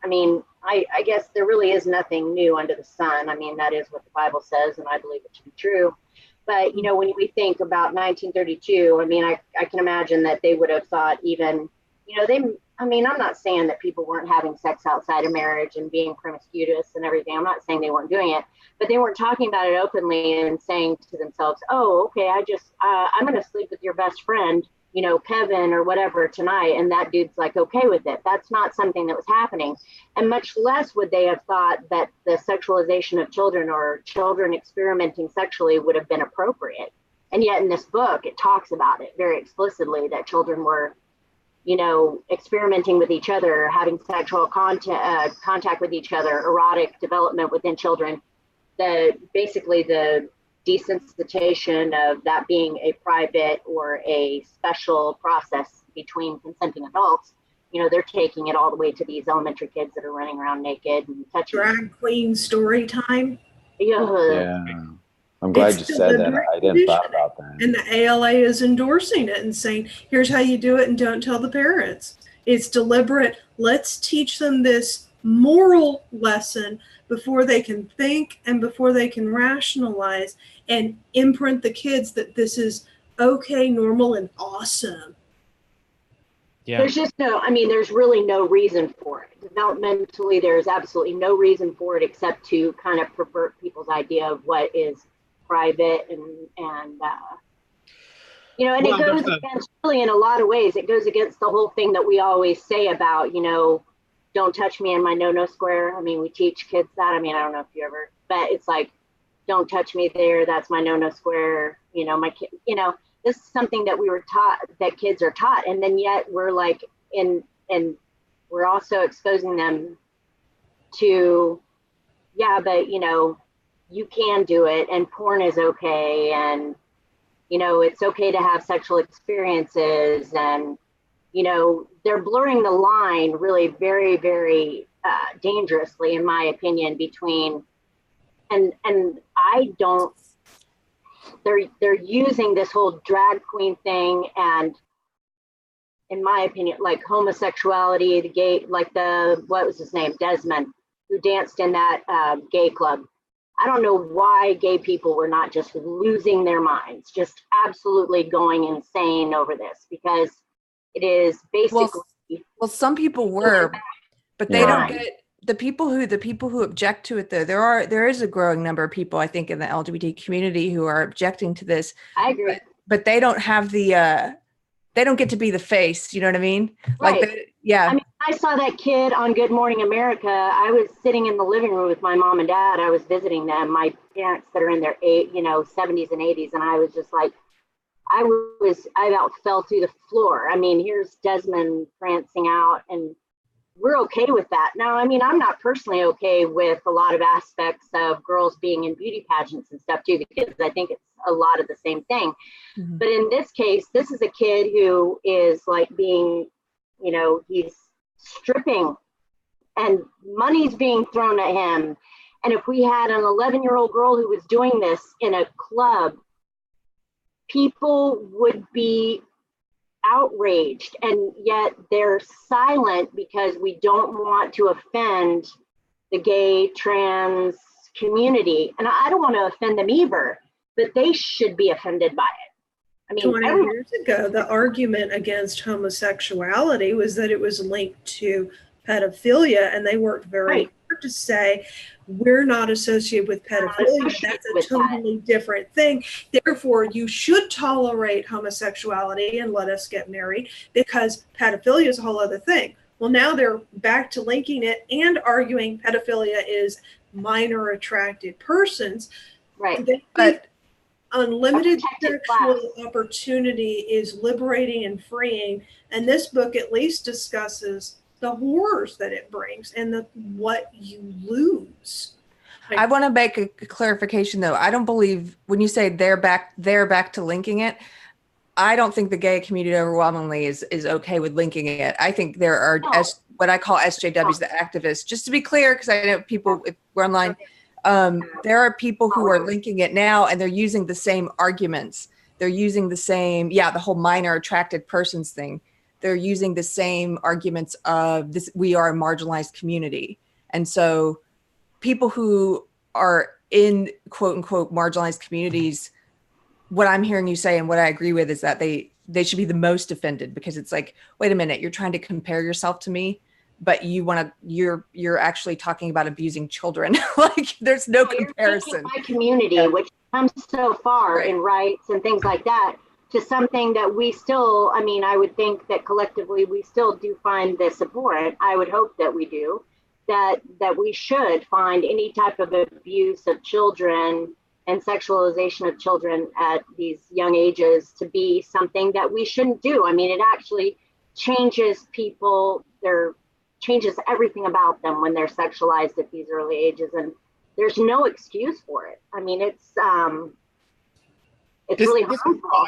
I guess there really is nothing new under the sun. That is what the Bible says, and I believe it to be true. But, you know, when we think about 1932, I can imagine that they would have thought even, you know, I'm not saying that people weren't having sex outside of marriage and being promiscuous and everything. I'm not saying they weren't doing it, but they weren't talking about it openly and saying to themselves, oh, okay, I'm going to sleep with your best friend, you know, Kevin or whatever tonight. And that dude's like, okay with it. That's not something that was happening. And much less would they have thought that the sexualization of children or children experimenting sexually would have been appropriate. And yet in this book, it talks about it very explicitly, that children were, you know, experimenting with each other, having sexual contact with each other, erotic development within children. Basically the desensitization of that being a private or a special process between consenting adults. You know, they're taking it all the way to these elementary kids that are running around naked and touching. Drag queen story time. Yeah. I'm glad you said that. I didn't thought about that. And the ALA is endorsing it and saying, here's how you do it, and don't tell the parents. It's deliberate. Let's teach them this moral lesson before they can think and before they can rationalize, and imprint the kids that this is okay, normal, and awesome. Yeah. There's just there's really no reason for it. Developmentally, there's absolutely no reason for it except to kind of pervert people's idea of what is private and you know, and it goes against, really, in a lot of ways, it goes against the whole thing that we always say about, you know, don't touch me in my no square. We teach kids that. I don't know if you ever, but it's like, don't touch me there. That's my no square. You know, my kid, you know, this is something that we were taught, that kids are taught. And then yet we're like, and we're also exposing them to, yeah, but you know, you can do it, and porn is okay, and you know, it's okay to have sexual experiences, and you know, they're blurring the line really very, very dangerously, in my opinion, between and I don't. They're using this whole drag queen thing, and in my opinion, like homosexuality, the gay, like what was his name, Desmond, who danced in that gay club. I don't know why gay people were not just losing their minds, just absolutely going insane over this, because it is basically. Well, some people were, but they don't get the people who object to it though. There is a growing number of people, I think, in the LGBT community who are objecting to this. I agree. But they don't have they don't get to be the face, you know what I mean? Right. Like yeah. I mean, I saw that kid on Good Morning America. I was sitting in the living room with my mom and dad. I was visiting them, my parents that are in their 70s and 80s, and I was just like, I about fell through the floor. I mean, here's Desmond prancing out, and we're okay with that. Now, I mean, I'm not personally okay with a lot of aspects of girls being in beauty pageants and stuff too, because I think it's a lot of the same thing. Mm-hmm. But in this case, this is a kid who is like being, he's stripping and money's being thrown at him. And if we had an 11-year-old girl who was doing this in a club, people would be outraged, and yet they're silent because we don't want to offend the gay, trans community. And I don't want to offend them either, but they should be offended by it. I mean, 20 years ago, the argument against homosexuality was that it was linked to pedophilia, and they worked very hard to say, we're not associated with pedophilia. That's a totally different thing. Therefore, you should tolerate homosexuality and let us get married, because pedophilia is a whole other thing. Well, now they're back to linking it and arguing pedophilia is minor attracted persons. Right. But unlimited sexual opportunity is liberating and freeing. And this book at least discusses the horrors that it brings and what you lose. I want to make a clarification though. I don't believe when you say they're back to linking it, I don't think the gay community overwhelmingly is okay with linking it. I think there are what I call SJWs, the activists. Just to be clear, because I know people, if we're online, there are people who are linking it now, and they're using the same arguments. They're using the same, the whole minor attracted persons thing. They're using the same arguments of this, we are a marginalized community. And so people who are in quote unquote marginalized communities, what I'm hearing you say and what I agree with is that they should be the most offended, because it's like, wait a minute, you're trying to compare yourself to me, but you're actually talking about abusing children. Like there's no comparison. My community, which comes so far in rights and things like that, to something that we still, I mean, I would think that collectively we still do find this abhorrent. I would hope that we do, that we should find any type of abuse of children and sexualization of children at these young ages to be something that we shouldn't do. I mean, it actually changes people, changes everything about them when they're sexualized at these early ages, and there's no excuse for it. I mean, it's really harmful.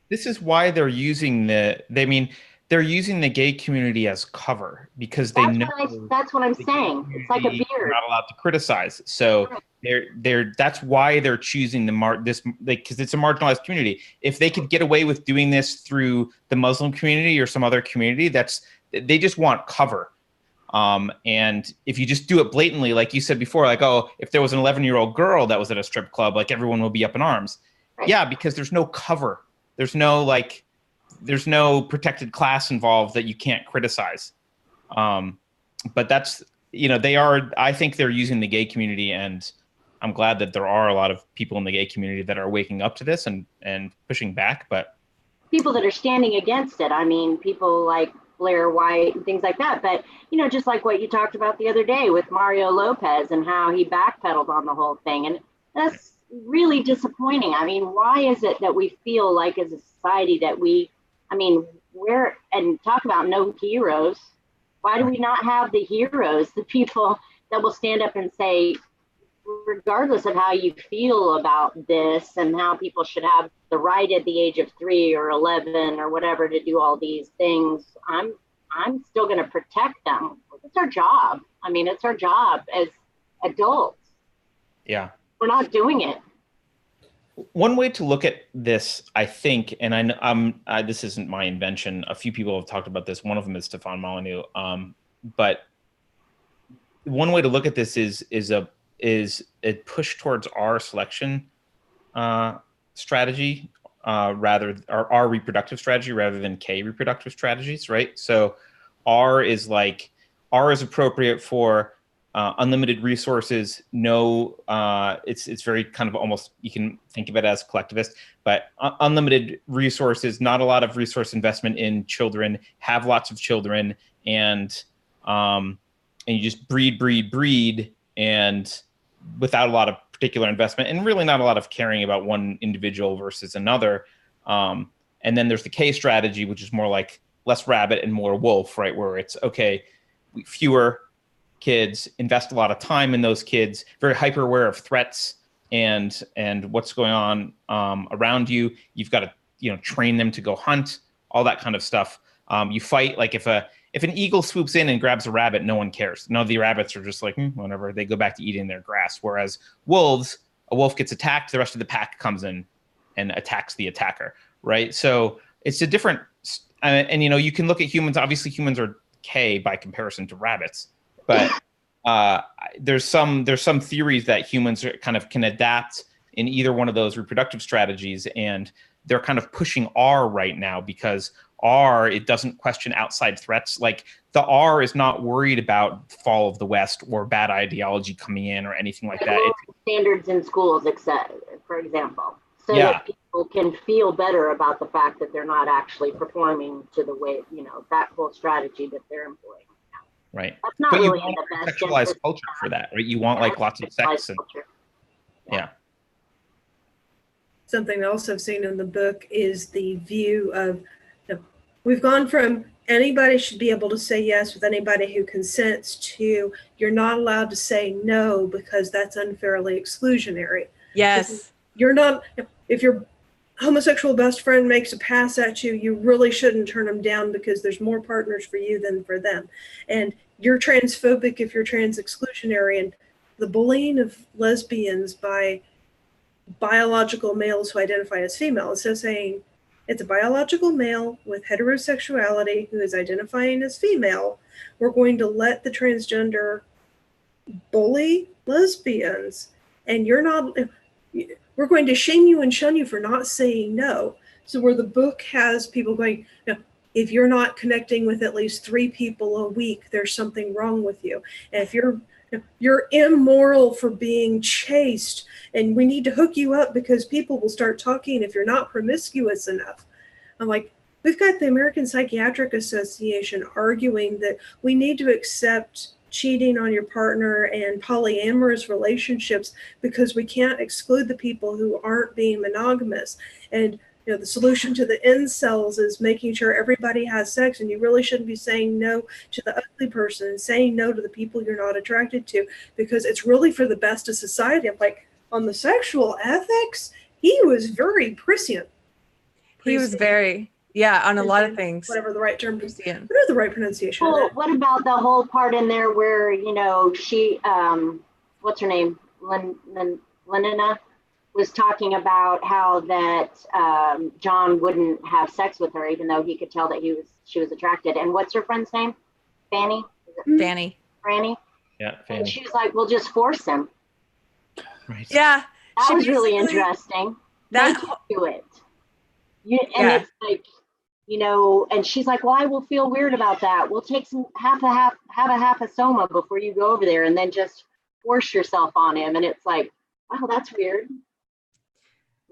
This is why they're using they're using the gay community as cover, because they know that's what I'm saying. It's like a beard. They're not allowed to criticize. So that's why they're choosing because it's a marginalized community. If they could get away with doing this through the Muslim community or some other community, they just want cover. And if you just do it blatantly, like you said before, like, oh, if there was an 11-year-old girl that was at a strip club, like everyone will be up in arms. Right. Yeah, because there's no cover. There's no protected class involved that you can't criticize. But that's, I think they're using the gay community, and I'm glad that there are a lot of people in the gay community that are waking up to this and pushing back. But people that are standing against it, I mean, people like Blair White and things like that. But, just like what you talked about the other day with Mario Lopez and how he backpedaled on the whole thing. And that's really disappointing. I mean, why is it that we feel like as a society that and talk about no heroes. Why do we not have the heroes, the people that will stand up and say, regardless of how you feel about this and how people should have the right at the age of 3 or 11 or whatever to do all these things, I'm still going to protect them. It's our job. I mean, it's our job as adults. Yeah. We're not doing it. One way to look at this, I think, and this isn't my invention. A few people have talked about this. One of them is Stefan Molyneux. But one way to look at this is is it pushed towards R selection strategy or R reproductive strategy rather than K reproductive strategies, right? So R is appropriate for unlimited resources. No, it's very kind of almost, you can think of it as collectivist, but unlimited resources, not a lot of resource investment in children, have lots of children, and you just breed, and without a lot of particular investment, and really not a lot of caring about one individual versus another. And then there's the K strategy, which is more like less rabbit and more wolf, right? Where it's, okay, fewer kids, invest a lot of time in those kids, very hyper aware of threats and what's going on around you. You've got to train them to go hunt, all that kind of stuff. You fight, like if an eagle swoops in and grabs a rabbit, no one cares. No, the rabbits are just like, whatever. They go back to eating their grass. Whereas wolves, a wolf gets attacked, the rest of the pack comes in and attacks the attacker, right? So it's a different, and you can look at humans. Obviously, humans are K by comparison to rabbits, but there's some theories that humans kind of can adapt in either one of those reproductive strategies, and they're kind of pushing R right now because R, it doesn't question outside threats. Like the R is not worried about fall of the West or bad ideology coming in or anything like that. Standards in schools, for example, so Yeah. that people can feel better about the fact that they're not actually performing to the way, that whole strategy that they're employing. Right. That's not But you really in want the best sexualized interest culture for that, right? You want like lots of sex and culture. yeah. Something else I've seen in the book is the view of, we've gone from anybody should be able to say yes with anybody who consents to you're not allowed to say no because that's unfairly exclusionary. Yes. You're not, if your homosexual best friend makes a pass at you, you really shouldn't turn them down because there's more partners for you than for them. And you're transphobic if you're trans exclusionary. And the bullying of lesbians by biological males who identify as female, instead of saying it's a biological male with heterosexuality who is identifying as female, we're going to let the transgender bully lesbians, and we're going to shame you and shun you for not saying no. So where the book has people going, if you're not connecting with at least 3 people a week, there's something wrong with you. And if you're immoral for being chaste, and we need to hook you up because people will start talking if you're not promiscuous enough. I'm like, we've got the American Psychiatric Association arguing that we need to accept cheating on your partner and polyamorous relationships because we can't exclude the people who aren't being monogamous. And the solution to the incels is making sure everybody has sex, and you really shouldn't be saying no to the ugly person and saying no to the people you're not attracted to because it's really for the best of society. I'm like, on the sexual ethics, he was very prescient. He was very, on a lot of things. Whatever the right term is. Prescient. What is the right pronunciation of Well, that? what about the whole part in there where, she, what's her name? Lenina was talking about how that John wouldn't have sex with her, even though he could tell that she was attracted. And what's her friend's name? Fanny? Fanny. Franny? Yeah. And she was like, we'll just force him. Right. Yeah. That was really interesting. That Make him do it. It's like, and she's like, well, I will feel weird about that. We'll take have a half of Soma before you go over there and then just force yourself on him. And it's like, wow, that's weird.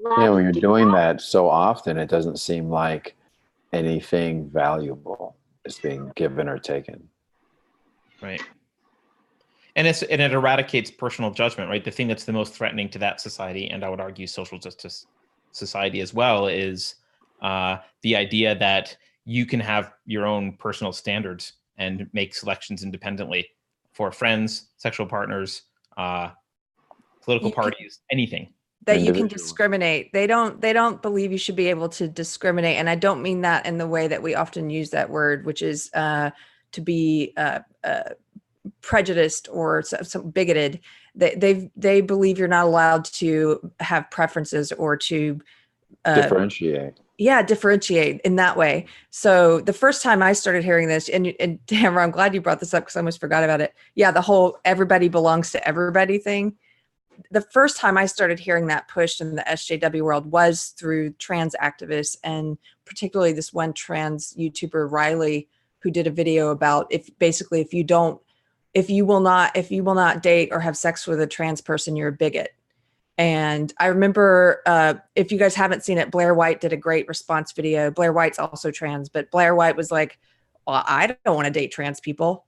Yeah, when you're doing that so often, it doesn't seem like anything valuable is being given or taken. Right. And it eradicates personal judgment, right? The thing that's the most threatening to that society, and I would argue social justice society as well, is the idea that you can have your own personal standards and make selections independently for friends, sexual partners, political parties, anything. That you can discriminate. They don't believe you should be able to discriminate. And I don't mean that in the way that we often use that word, which is to be prejudiced or some bigoted. They believe you're not allowed to have preferences or to differentiate. differentiate in that way. So the first time I started hearing this, and Tamara, I'm glad you brought this up because I almost forgot about it. Yeah, the whole everybody belongs to everybody thing. The first time I started hearing that pushed in the SJW world was through trans activists, and particularly this one trans YouTuber, Riley, who did a video about if you will not date or have sex with a trans person, you're a bigot. And I remember, if you guys haven't seen it, Blair White did a great response video. Blair White's also trans, but Blair White was like, well, I don't want to date trans people.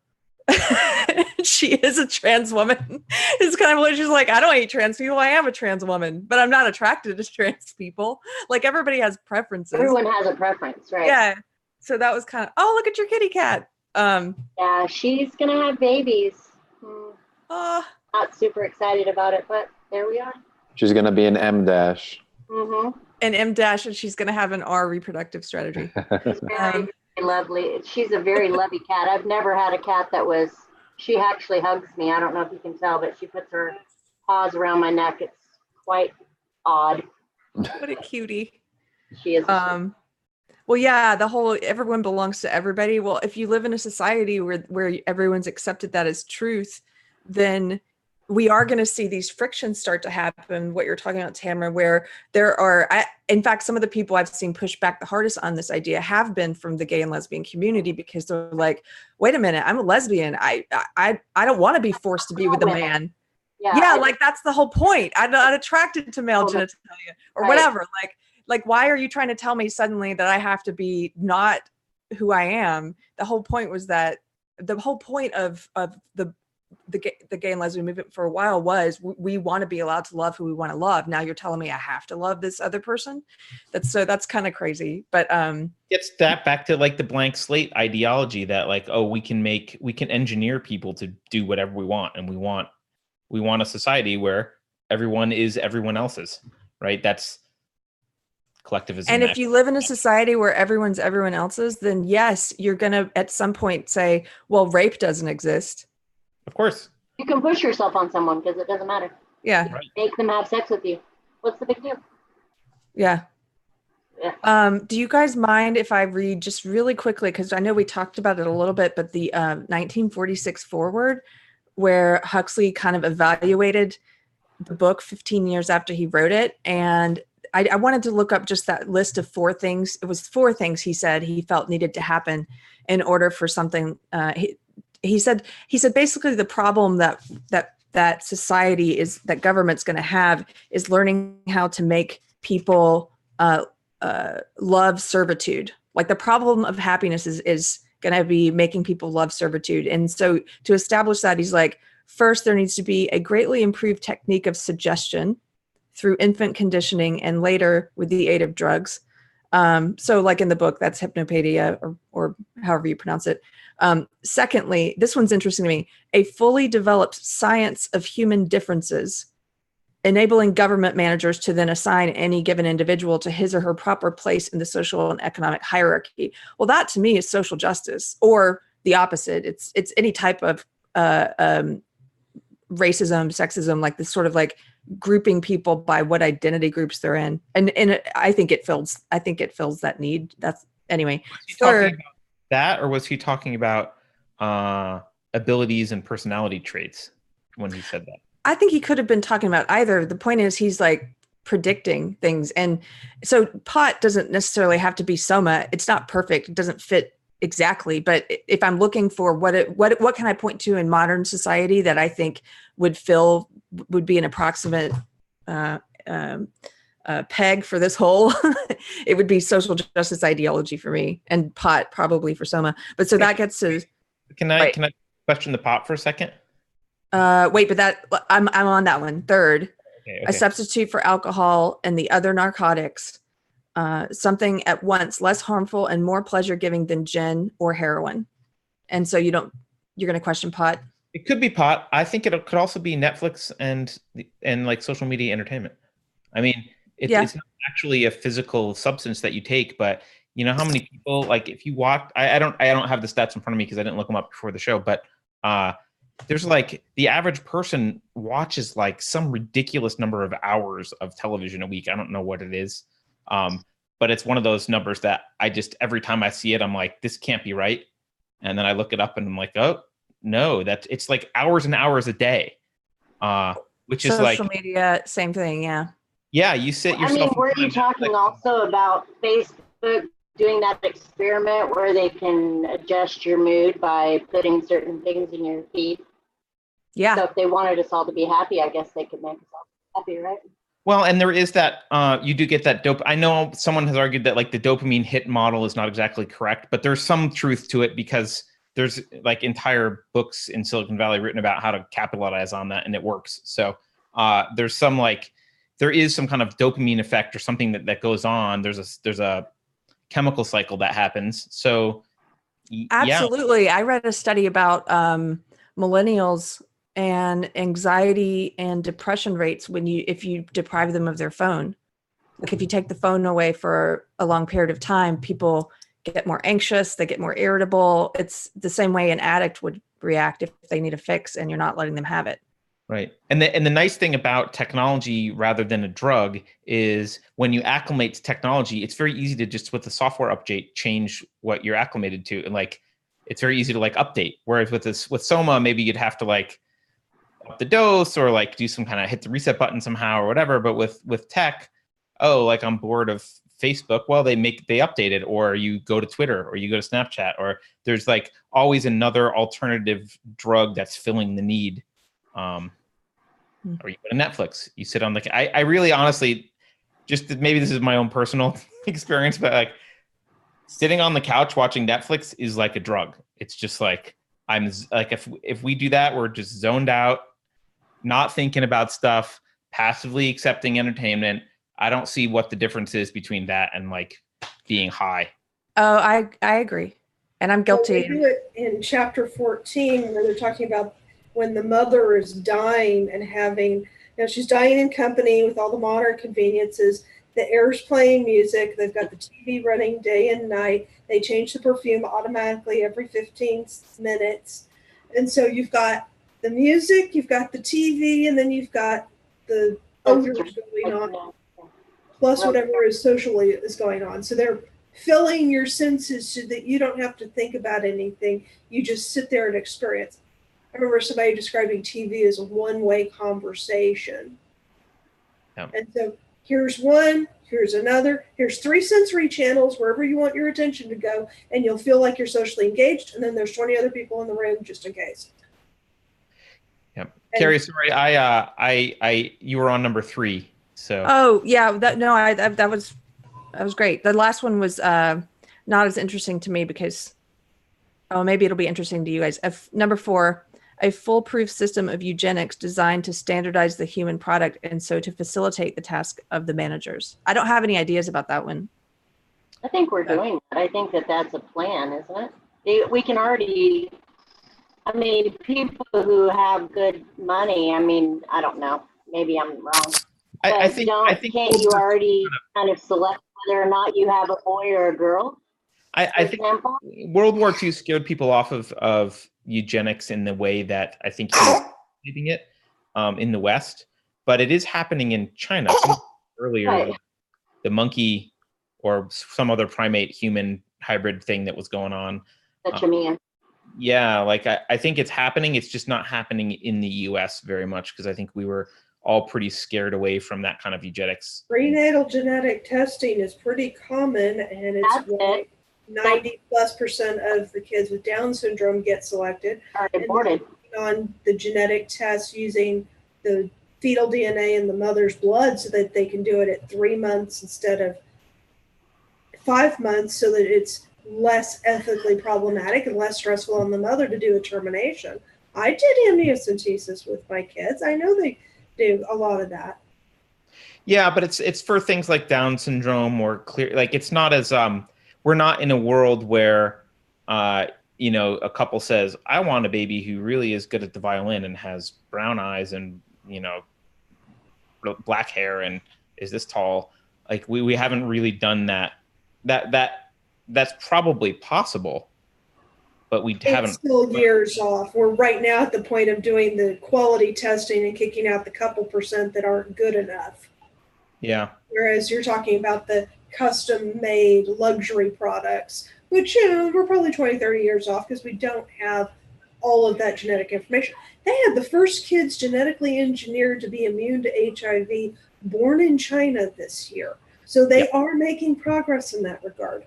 She is a trans woman. It's kind of like, she's like, I don't hate trans people. I am a trans woman, but I'm not attracted to trans people. Like, everybody has preferences. Everyone has a preference, right? Yeah. So that was kind of, oh, look at your kitty cat. Yeah, she's going to have babies. Not super excited about it, but there we are. She's going to be an M dash. Mm-hmm. An M dash, and she's going to have an R reproductive strategy. She's very lovely. She's a very lovey cat. I've never had a cat that was, she actually hugs me. I don't know if you can tell, but she puts her paws around my neck. It's quite odd. What a cutie. She is. Well, yeah, the whole everyone belongs to everybody. Well, if you live in a society where everyone's accepted that as truth, then we are going to see these frictions start to happen. What you're talking about, Tamara, where there are, in fact, some of the people I've seen push back the hardest on this idea have been from the gay and lesbian community, because they're like, wait a minute, I'm a lesbian. I don't want to be forced to be with a man. Yeah, like that's the whole point. I'm not attracted to male genitalia or whatever. Like, why are you trying to tell me suddenly that I have to be not who I am? The whole point was that the whole point of the gay and lesbian movement for a while was we want to be allowed to love who we want to love. Now you're telling me I have to love this other person. That's kind of crazy. But gets that back to like the blank slate ideology that like, oh, we can engineer people to do whatever we want, and we want a society where everyone is everyone else's, right? That's collectivism. And if you live in a society where everyone's everyone else's, then yes, you're gonna at some point say, well, rape doesn't exist. Of course. You can push yourself on someone because it doesn't matter. Yeah. Right. Make them have sex with you. What's the big deal? Yeah. Do you guys mind if I read just really quickly, because I know we talked about it a little bit, but the 1946 foreword, where Huxley kind of evaluated the book 15 years after he wrote it. And I wanted to look up just that list of 4 things. It was 4 things he said he felt needed to happen in order for something. He said basically the problem that society is, that government's going to have, is learning how to make people love servitude. Like the problem of happiness is going to be making people love servitude. And so to establish that, he's like, first, there needs to be a greatly improved technique of suggestion through infant conditioning, and later with the aid of drugs. So like in the book, that's hypnopedia or however you pronounce it. Secondly, this one's interesting to me, a fully developed science of human differences, enabling government managers to then assign any given individual to his or her proper place in the social and economic hierarchy. Well, that to me is social justice, or the opposite. It's any type of racism, sexism, like this sort of like grouping people by what identity groups they're in. And I think it fills that need. That's anyway. Third, about that, or was he talking about abilities and personality traits when he said that? I think he could have been talking about either. The point is, he's like predicting things. And so pot doesn't necessarily have to be Soma. It's not perfect. It doesn't fit exactly. But if I'm looking for what can I point to in modern society that I think would be an approximate peg for this whole, it would be social justice ideology for me, and pot probably for Soma. But so that gets to. Can I question the pot for a second? Wait, but that I'm on that one. Third, okay. A substitute for alcohol and the other narcotics, something at once less harmful and more pleasure giving than gin or heroin. And so you're going to question pot? It could be pot. I think it could also be Netflix and like social media entertainment. I mean, it's not actually a physical substance that you take, but you know how many people, like if you watch, I don't have the stats in front of me because I didn't look them up before the show, but there's like the average person watches like some ridiculous number of hours of television a week. I don't know what it is. but it's one of those numbers that I just, every time I see it, I'm like, this can't be right. And then I look it up and I'm like, oh no, it's like hours and hours a day. Which is like social media, same thing. Yeah. Yeah, you sit yourself. I mean, were you talking also about Facebook doing that experiment where they can adjust your mood by putting certain things in your feed? Yeah. So if they wanted us all to be happy, I guess they could make us all happy, right? Well, and there is that, you do get that I know someone has argued that like the dopamine hit model is not exactly correct, but there's some truth to it because there's like entire books in Silicon Valley written about how to capitalize on that, and it works. So there's some like, there is some kind of dopamine effect or something that goes on. There's a chemical cycle that happens. So absolutely. I read a study about millennials and anxiety and depression rates if you deprive them of their phone. Like if you take the phone away for a long period of time, people get more anxious, they get more irritable. It's the same way an addict would react if they need a fix and you're not letting them have it. Right. And the nice thing about technology rather than a drug is when you acclimate to technology, it's very easy to just with the software update change what you're acclimated to. And like it's very easy to like update. Whereas with Soma, maybe you'd have to like up the dose or like do some kind of hit the reset button somehow or whatever. But with tech, oh, like I'm bored of Facebook. Well, they update it, or you go to Twitter or you go to Snapchat, or there's like always another alternative drug that's filling the need. Or you go to Netflix, you sit on I really honestly, just maybe this is my own personal experience, but like sitting on the couch watching Netflix is like a drug. It's just like, I'm like, if we do that, we're just zoned out, not thinking about stuff, passively accepting entertainment. I don't see what the difference is between that and like being high. Oh, I agree. And I'm guilty. Well, they do it in chapter 14 where they're talking about when the mother is dying and having, she's dying in company with all the modern conveniences. The air's playing music. They've got the TV running day and night. They change the perfume automatically every 15 minutes. And so you've got the music, you've got the TV, and then you've got the odors going on, plus whatever is socially is going on. So they're filling your senses so that you don't have to think about anything. You just sit there and experience. I remember somebody describing TV as a one-way conversation. Yeah. And so here's one, here's another, here's 3 sensory channels wherever you want your attention to go, and you'll feel like you're socially engaged, and then there's 20 other people in the room just in case. Yep. Carrie, sorry, you were on number 3. So oh yeah, that was great. The last one was not as interesting to me because maybe it'll be interesting to you guys. Number 4, a foolproof system of eugenics designed to standardize the human product and so to facilitate the task of the managers. I don't have any ideas about that one. I think we're doing that. I think that's a plan, isn't it? We can already, I mean, people who have good money, I mean, I don't know, maybe I'm wrong. I think can't you already kind of select whether or not you have a boy or a girl? I think World War II scared people off of eugenics in the way that I think he's leaving it in the West, but it is happening in China. Earlier, right. The monkey or some other primate human hybrid thing that was going on. Yeah, like I think it's happening. It's just not happening in the US very much because I think we were all pretty scared away from that kind of eugenics. Prenatal genetic testing is pretty common, and it's 90+% of the kids with Down syndrome get selected. Are aborted. On the genetic tests using the fetal DNA in the mother's blood so that they can do it at 3 months instead of 5 months so that it's less ethically problematic and less stressful on the mother to do a termination. I did amniocentesis with my kids. I know they do a lot of that. Yeah, but it's for things like Down syndrome or clear, like it's not as we're not in a world where a couple says, I want a baby who really is good at the violin and has brown eyes and black hair and is this tall. Like we haven't really done that. That's probably possible, but we haven't. It's still years off. We're right now at the point of doing the quality testing and kicking out the couple percent that aren't good enough. Yeah. Whereas you're talking about the custom-made luxury products, which we're probably 20, 30 years off because we don't have all of that genetic information. They had the first kids genetically engineered to be immune to HIV born in China this year. So they are making progress in that regard.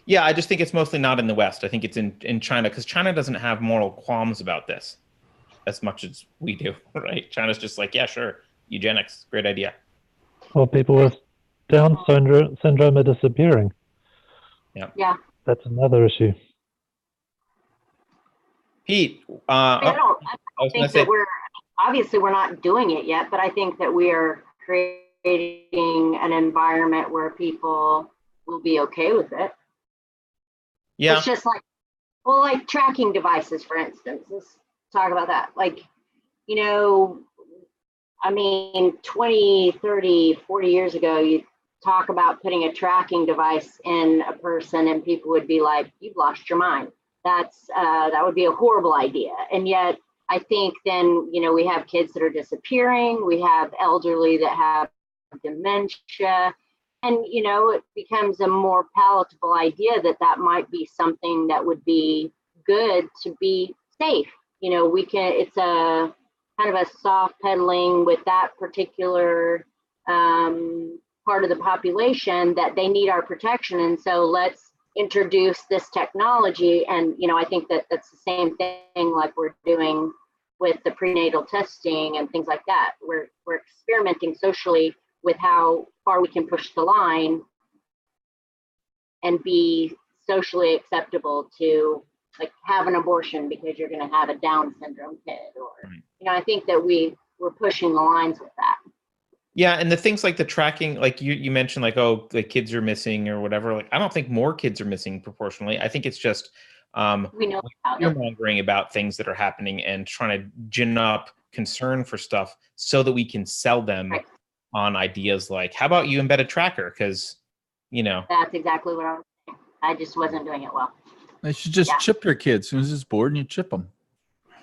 Yeah, I just think it's mostly not in the West. I think it's in China, because China doesn't have moral qualms about this as much as we do, right? China's just like, yeah, sure, eugenics, great idea. Well, people with Down syndrome are disappearing. Yeah. That's another issue. Pete, I I was think that we're not doing it yet, but I think that we are creating an environment where people will be okay with it. Yeah. It's just like tracking devices, for instance. Let's talk about that. Like, you know, I mean, 20, 30, 40 years ago, you talk about putting a tracking device in a person and people would be like, you've lost your mind. That would be a horrible idea. And yet I think then, you know, we have kids that are disappearing. We have elderly that have dementia. And, you know, it becomes a more palatable idea that might be something that would be good to be safe. You know, it's a kind of a soft pedaling with that particular part of the population that they need our protection. And so let's introduce this technology. And, you know, I think that's the same thing like we're doing with the prenatal testing and things like that. We're experimenting socially with how far we can push the line and be socially acceptable to like have an abortion because you're going to have a Down syndrome kid, or you know, I think that we're pushing the lines with that. Yeah, and the things like the tracking, like you mentioned, like, oh, the kids are missing or whatever. Like, I don't think more kids are missing proportionally. I think it's just we know fear-mongering about things that are happening and trying to gin up concern for stuff so that we can sell them on ideas like, how about you embed a tracker? Because, you know. That's exactly what I was saying. I just wasn't doing it well. They should just chip your kids. As soon as it's bored, and you chip them.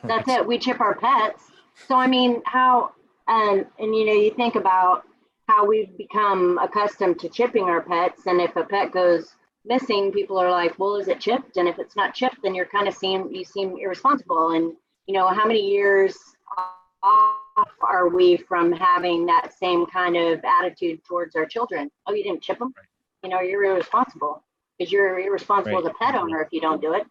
That's it. We chip our pets. So, I mean, how, and you know, you think about how we've become accustomed to chipping our pets. And if a pet goes missing, people are like, well, is it chipped? And if it's not chipped, then you seem irresponsible. And, you know, how many years off are we from having that same kind of attitude towards our children? Oh, you didn't chip them? You know, you're irresponsible because you're irresponsible as a pet owner if you don't do it.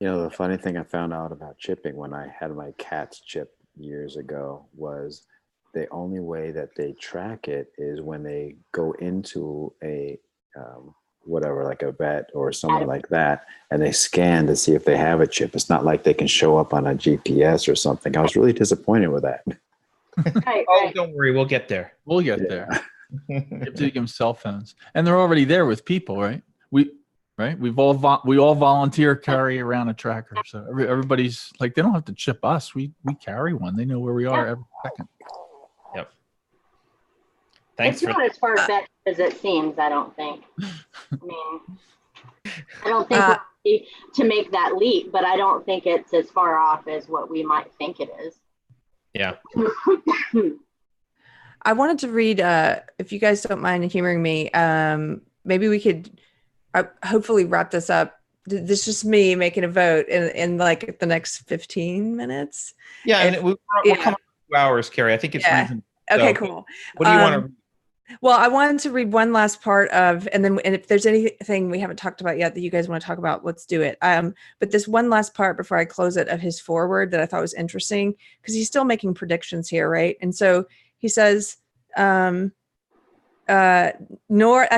You know, the funny thing I found out about chipping when I had my cats chipped years ago was the only way that they track it is when they go into a whatever, like a vet or somewhere like that, and they scan to see if they have a chip. It's not like they can show up on a GPS or something. I was really disappointed with that. Oh, don't worry, we'll get there. We'll get there. You have to give them cell phones, and they're already there with people, right? We all volunteer carry around a tracker, so everybody's like, they don't have to chip us. We carry one. They know where we are every second. Yep. Thanks. It's not as far-fetched as it seems. I don't think. I mean, I don't think we're ready to make that leap, but I don't think it's as far off as what we might think it is. Yeah. I wanted to read, if you guys don't mind humoring me, maybe we could hopefully wrap this up. This is just me making a vote in like the next 15 minutes. Yeah, and we'll come up 2 hours, Carrie. I think it's reasonable. Okay, so, cool. What do you want to read? Well, I wanted to read one last part of, and if there's anything we haven't talked about yet that you guys want to talk about, let's do it. But this one last part before I close it of his foreword that I thought was interesting, because he's still making predictions here, right? And so he says, I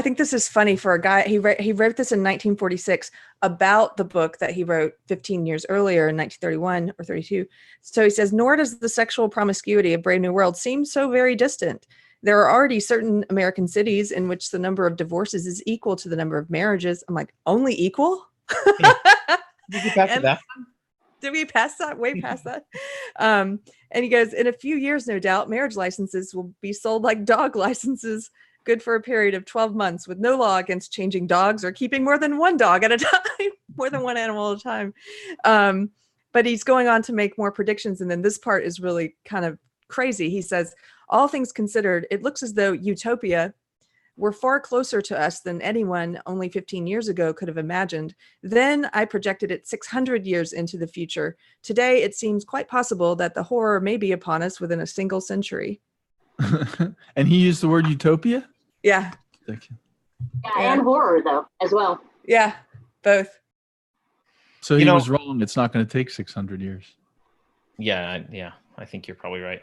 think this is funny for a guy. He wrote this in 1946 about the book that he wrote 15 years earlier in 1931 or 32. So he says, nor does the sexual promiscuity of Brave New World seem so very distant. There are already certain American cities in which the number of divorces is equal to the number of marriages. I'm like, only equal? Did you pass that? Did we pass that? Way past that? And he goes, in a few years, no doubt, marriage licenses will be sold like dog licenses, good for a period of 12 months with no law against changing dogs or keeping more than one dog at a time, more than one animal at a time. But he's going on to make more predictions. And then this part is really kind of crazy. He says, all things considered, it looks as though Utopia were far closer to us than anyone only 15 years ago could have imagined. Then I projected it 600 years into the future. Today, it seems quite possible that the horror may be upon us within a single century. And he used the word utopia? Yeah. Thank you. Yeah, and horror though as well. Yeah, both. So he was wrong. It's not going to take 600 years. Yeah, I think you're probably right.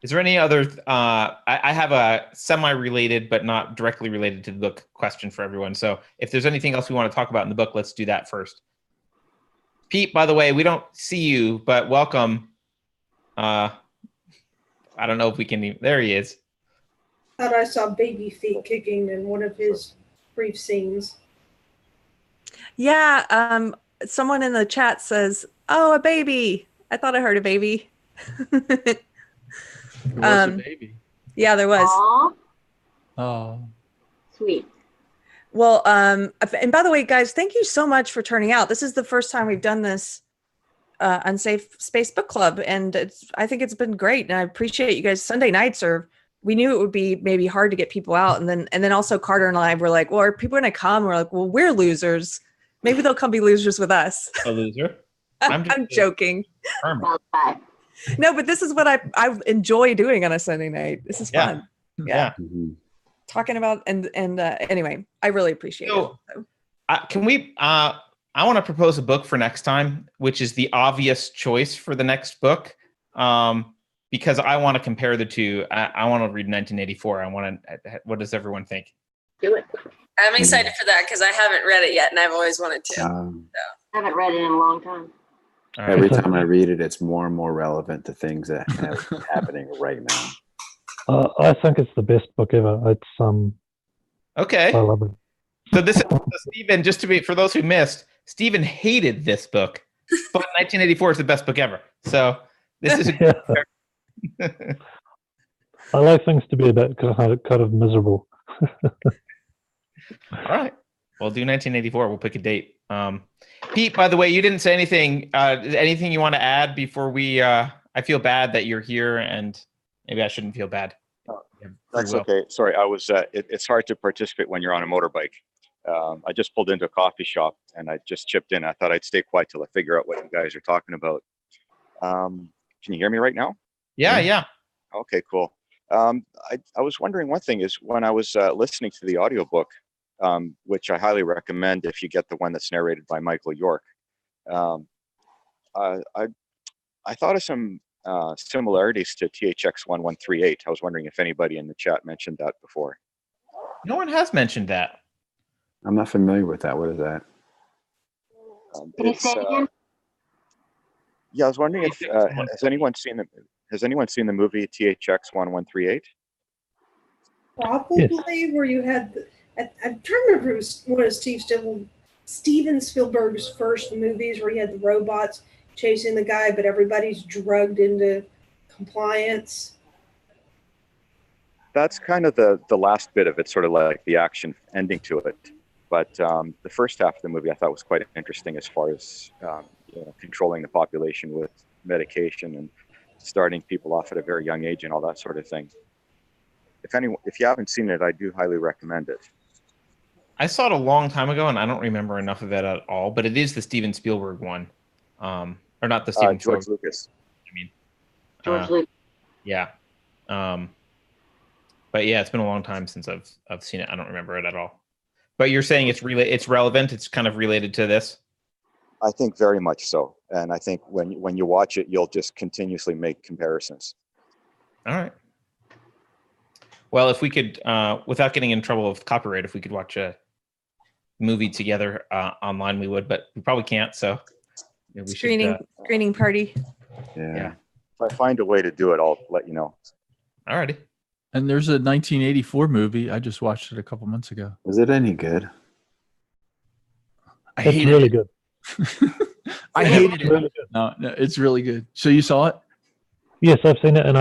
Is there any other? I have a semi-related but not directly related to the book question for everyone. So if there's anything else we want to talk about in the book, let's do that first. Pete, by the way, we don't see you, but welcome. I don't know if we can. There he is. Thought I saw baby feet kicking in one of his brief scenes. Yeah, someone in the chat says, "Oh, a baby." I thought I heard a baby. There was a baby. Yeah, there was. Aww, Oh. sweet. Well, and by the way, guys, thank you so much for turning out. This is the first time we've done this Unsafe Space Book Club, and I think it's been great. And I appreciate you guys. Sunday nights we knew it would be maybe hard to get people out, and then also Carter and I were like, well, are people going to come? We're like, well, we're losers. Maybe they'll come be losers with us. A loser? I'm joking. Bye. No, but this is what I enjoy doing on a Sunday night. This is fun. Yeah. Mm-hmm. Talking about and anyway, I really appreciate it. Can we? I want to propose a book for next time, which is the obvious choice for the next book, because I want to compare the two. I want to read 1984. I want to. What does everyone think? Do it. I'm excited for that because I haven't read it yet, and I've always wanted to. I haven't read it in a long time. All right. Every time I read it, it's more and more relevant to things that are happening right now. I think it's the best book ever. It's Okay. I love it. So this is Stephen. Just to be for those who missed, Stephen hated this book, but 1984 is the best book ever. So this is. Yeah. I like things to be a bit kind of miserable. All right. We'll do 1984. We'll pick a date. Pete, by the way, you didn't say anything. Anything you want to add before we? I feel bad that you're here, and maybe I shouldn't feel bad. That's okay. Sorry, I was. It's hard to participate when you're on a motorbike. I just pulled into a coffee shop and I just chipped in. I thought I'd stay quiet till I figure out what you guys are talking about. Can you hear me right now? Yeah. Okay, cool. I was wondering, one thing is when I was listening to the audiobook, which I highly recommend if you get the one that's narrated by Michael York. I thought of some similarities to THX 1138. I was wondering if anybody in the chat mentioned that before. No one has mentioned that. I'm not familiar with that. What is that? Can you say it again? Yeah, I was wondering if has anyone seen the movie THX 1138? Probably where you had, I'm trying to remember, it was one of Steven Spielberg's first movies where he had the robots chasing the guy, but everybody's drugged into compliance. That's kind of the last bit of it, sort of like the action ending to it. But the first half of the movie I thought was quite interesting as far as controlling the population with medication and starting people off at a very young age and all that sort of thing. If you haven't seen it, I do highly recommend it. I saw it a long time ago, and I don't remember enough of it at all. But it is the Steven Spielberg one, or not the Steven George Spielberg. Lucas. I mean, George Lucas. Yeah. But yeah, it's been a long time since I've seen it. I don't remember it at all. But you're saying it's relevant. It's kind of related to this. I think very much so, and I think when you watch it, you'll just continuously make comparisons. All right. Well, if we could, without getting in trouble with copyright, if we could watch a movie together online, we would. But we probably can't. So we screening party. Yeah. If I find a way to do it, I'll let you know. All righty. And there's a 1984 movie. I just watched it a couple months ago. Was it any good? It's really good. I hated it. Really good. No, it's really good. So you saw it? Yes, I've seen it, and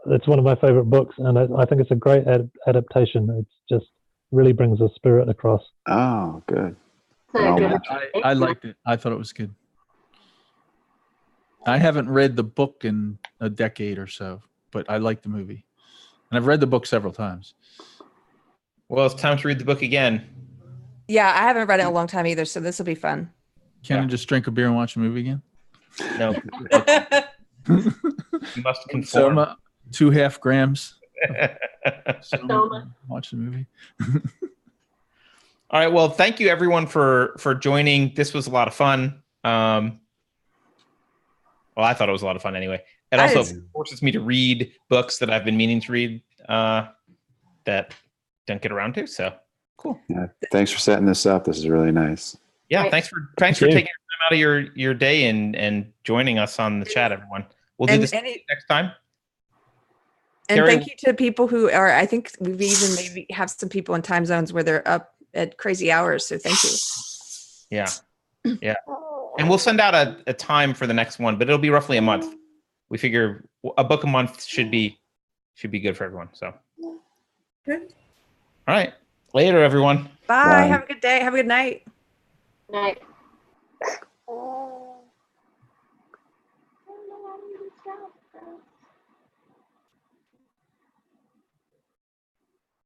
it's one of my favorite books, and I think it's a great adaptation. It's just really brings the spirit across. Oh, good. I liked it. I thought it was good. I haven't read the book in a decade or so, but I like the movie. And I've read the book several times. Well, it's time to read the book again. Yeah, I haven't read it in a long time either, so this will be fun. Can I just drink a beer and watch a movie again? No, you must conform. Soma, 2.5 grams. Soma. Watch the movie. All right. Well, thank you everyone for joining. This was a lot of fun. Well, I thought it was a lot of fun anyway. It also forces me to read books that I've been meaning to read that don't get around to. So cool. Yeah, thanks for setting this up. This is really nice. Yeah, Right. thanks for taking your time out of your day and joining us on the chat, everyone. We'll do this next time. And Carrie- thank you to people who are, I think we've even maybe have some people in time zones where they're up at crazy hours. So thank you. Yeah. Yeah. And we'll send out a time for the next one, but it'll be roughly a month. We figure a book a month should be good for everyone. So. Good. All right. Later, everyone. Bye. Bye. Have a good day. Have a good night. Night.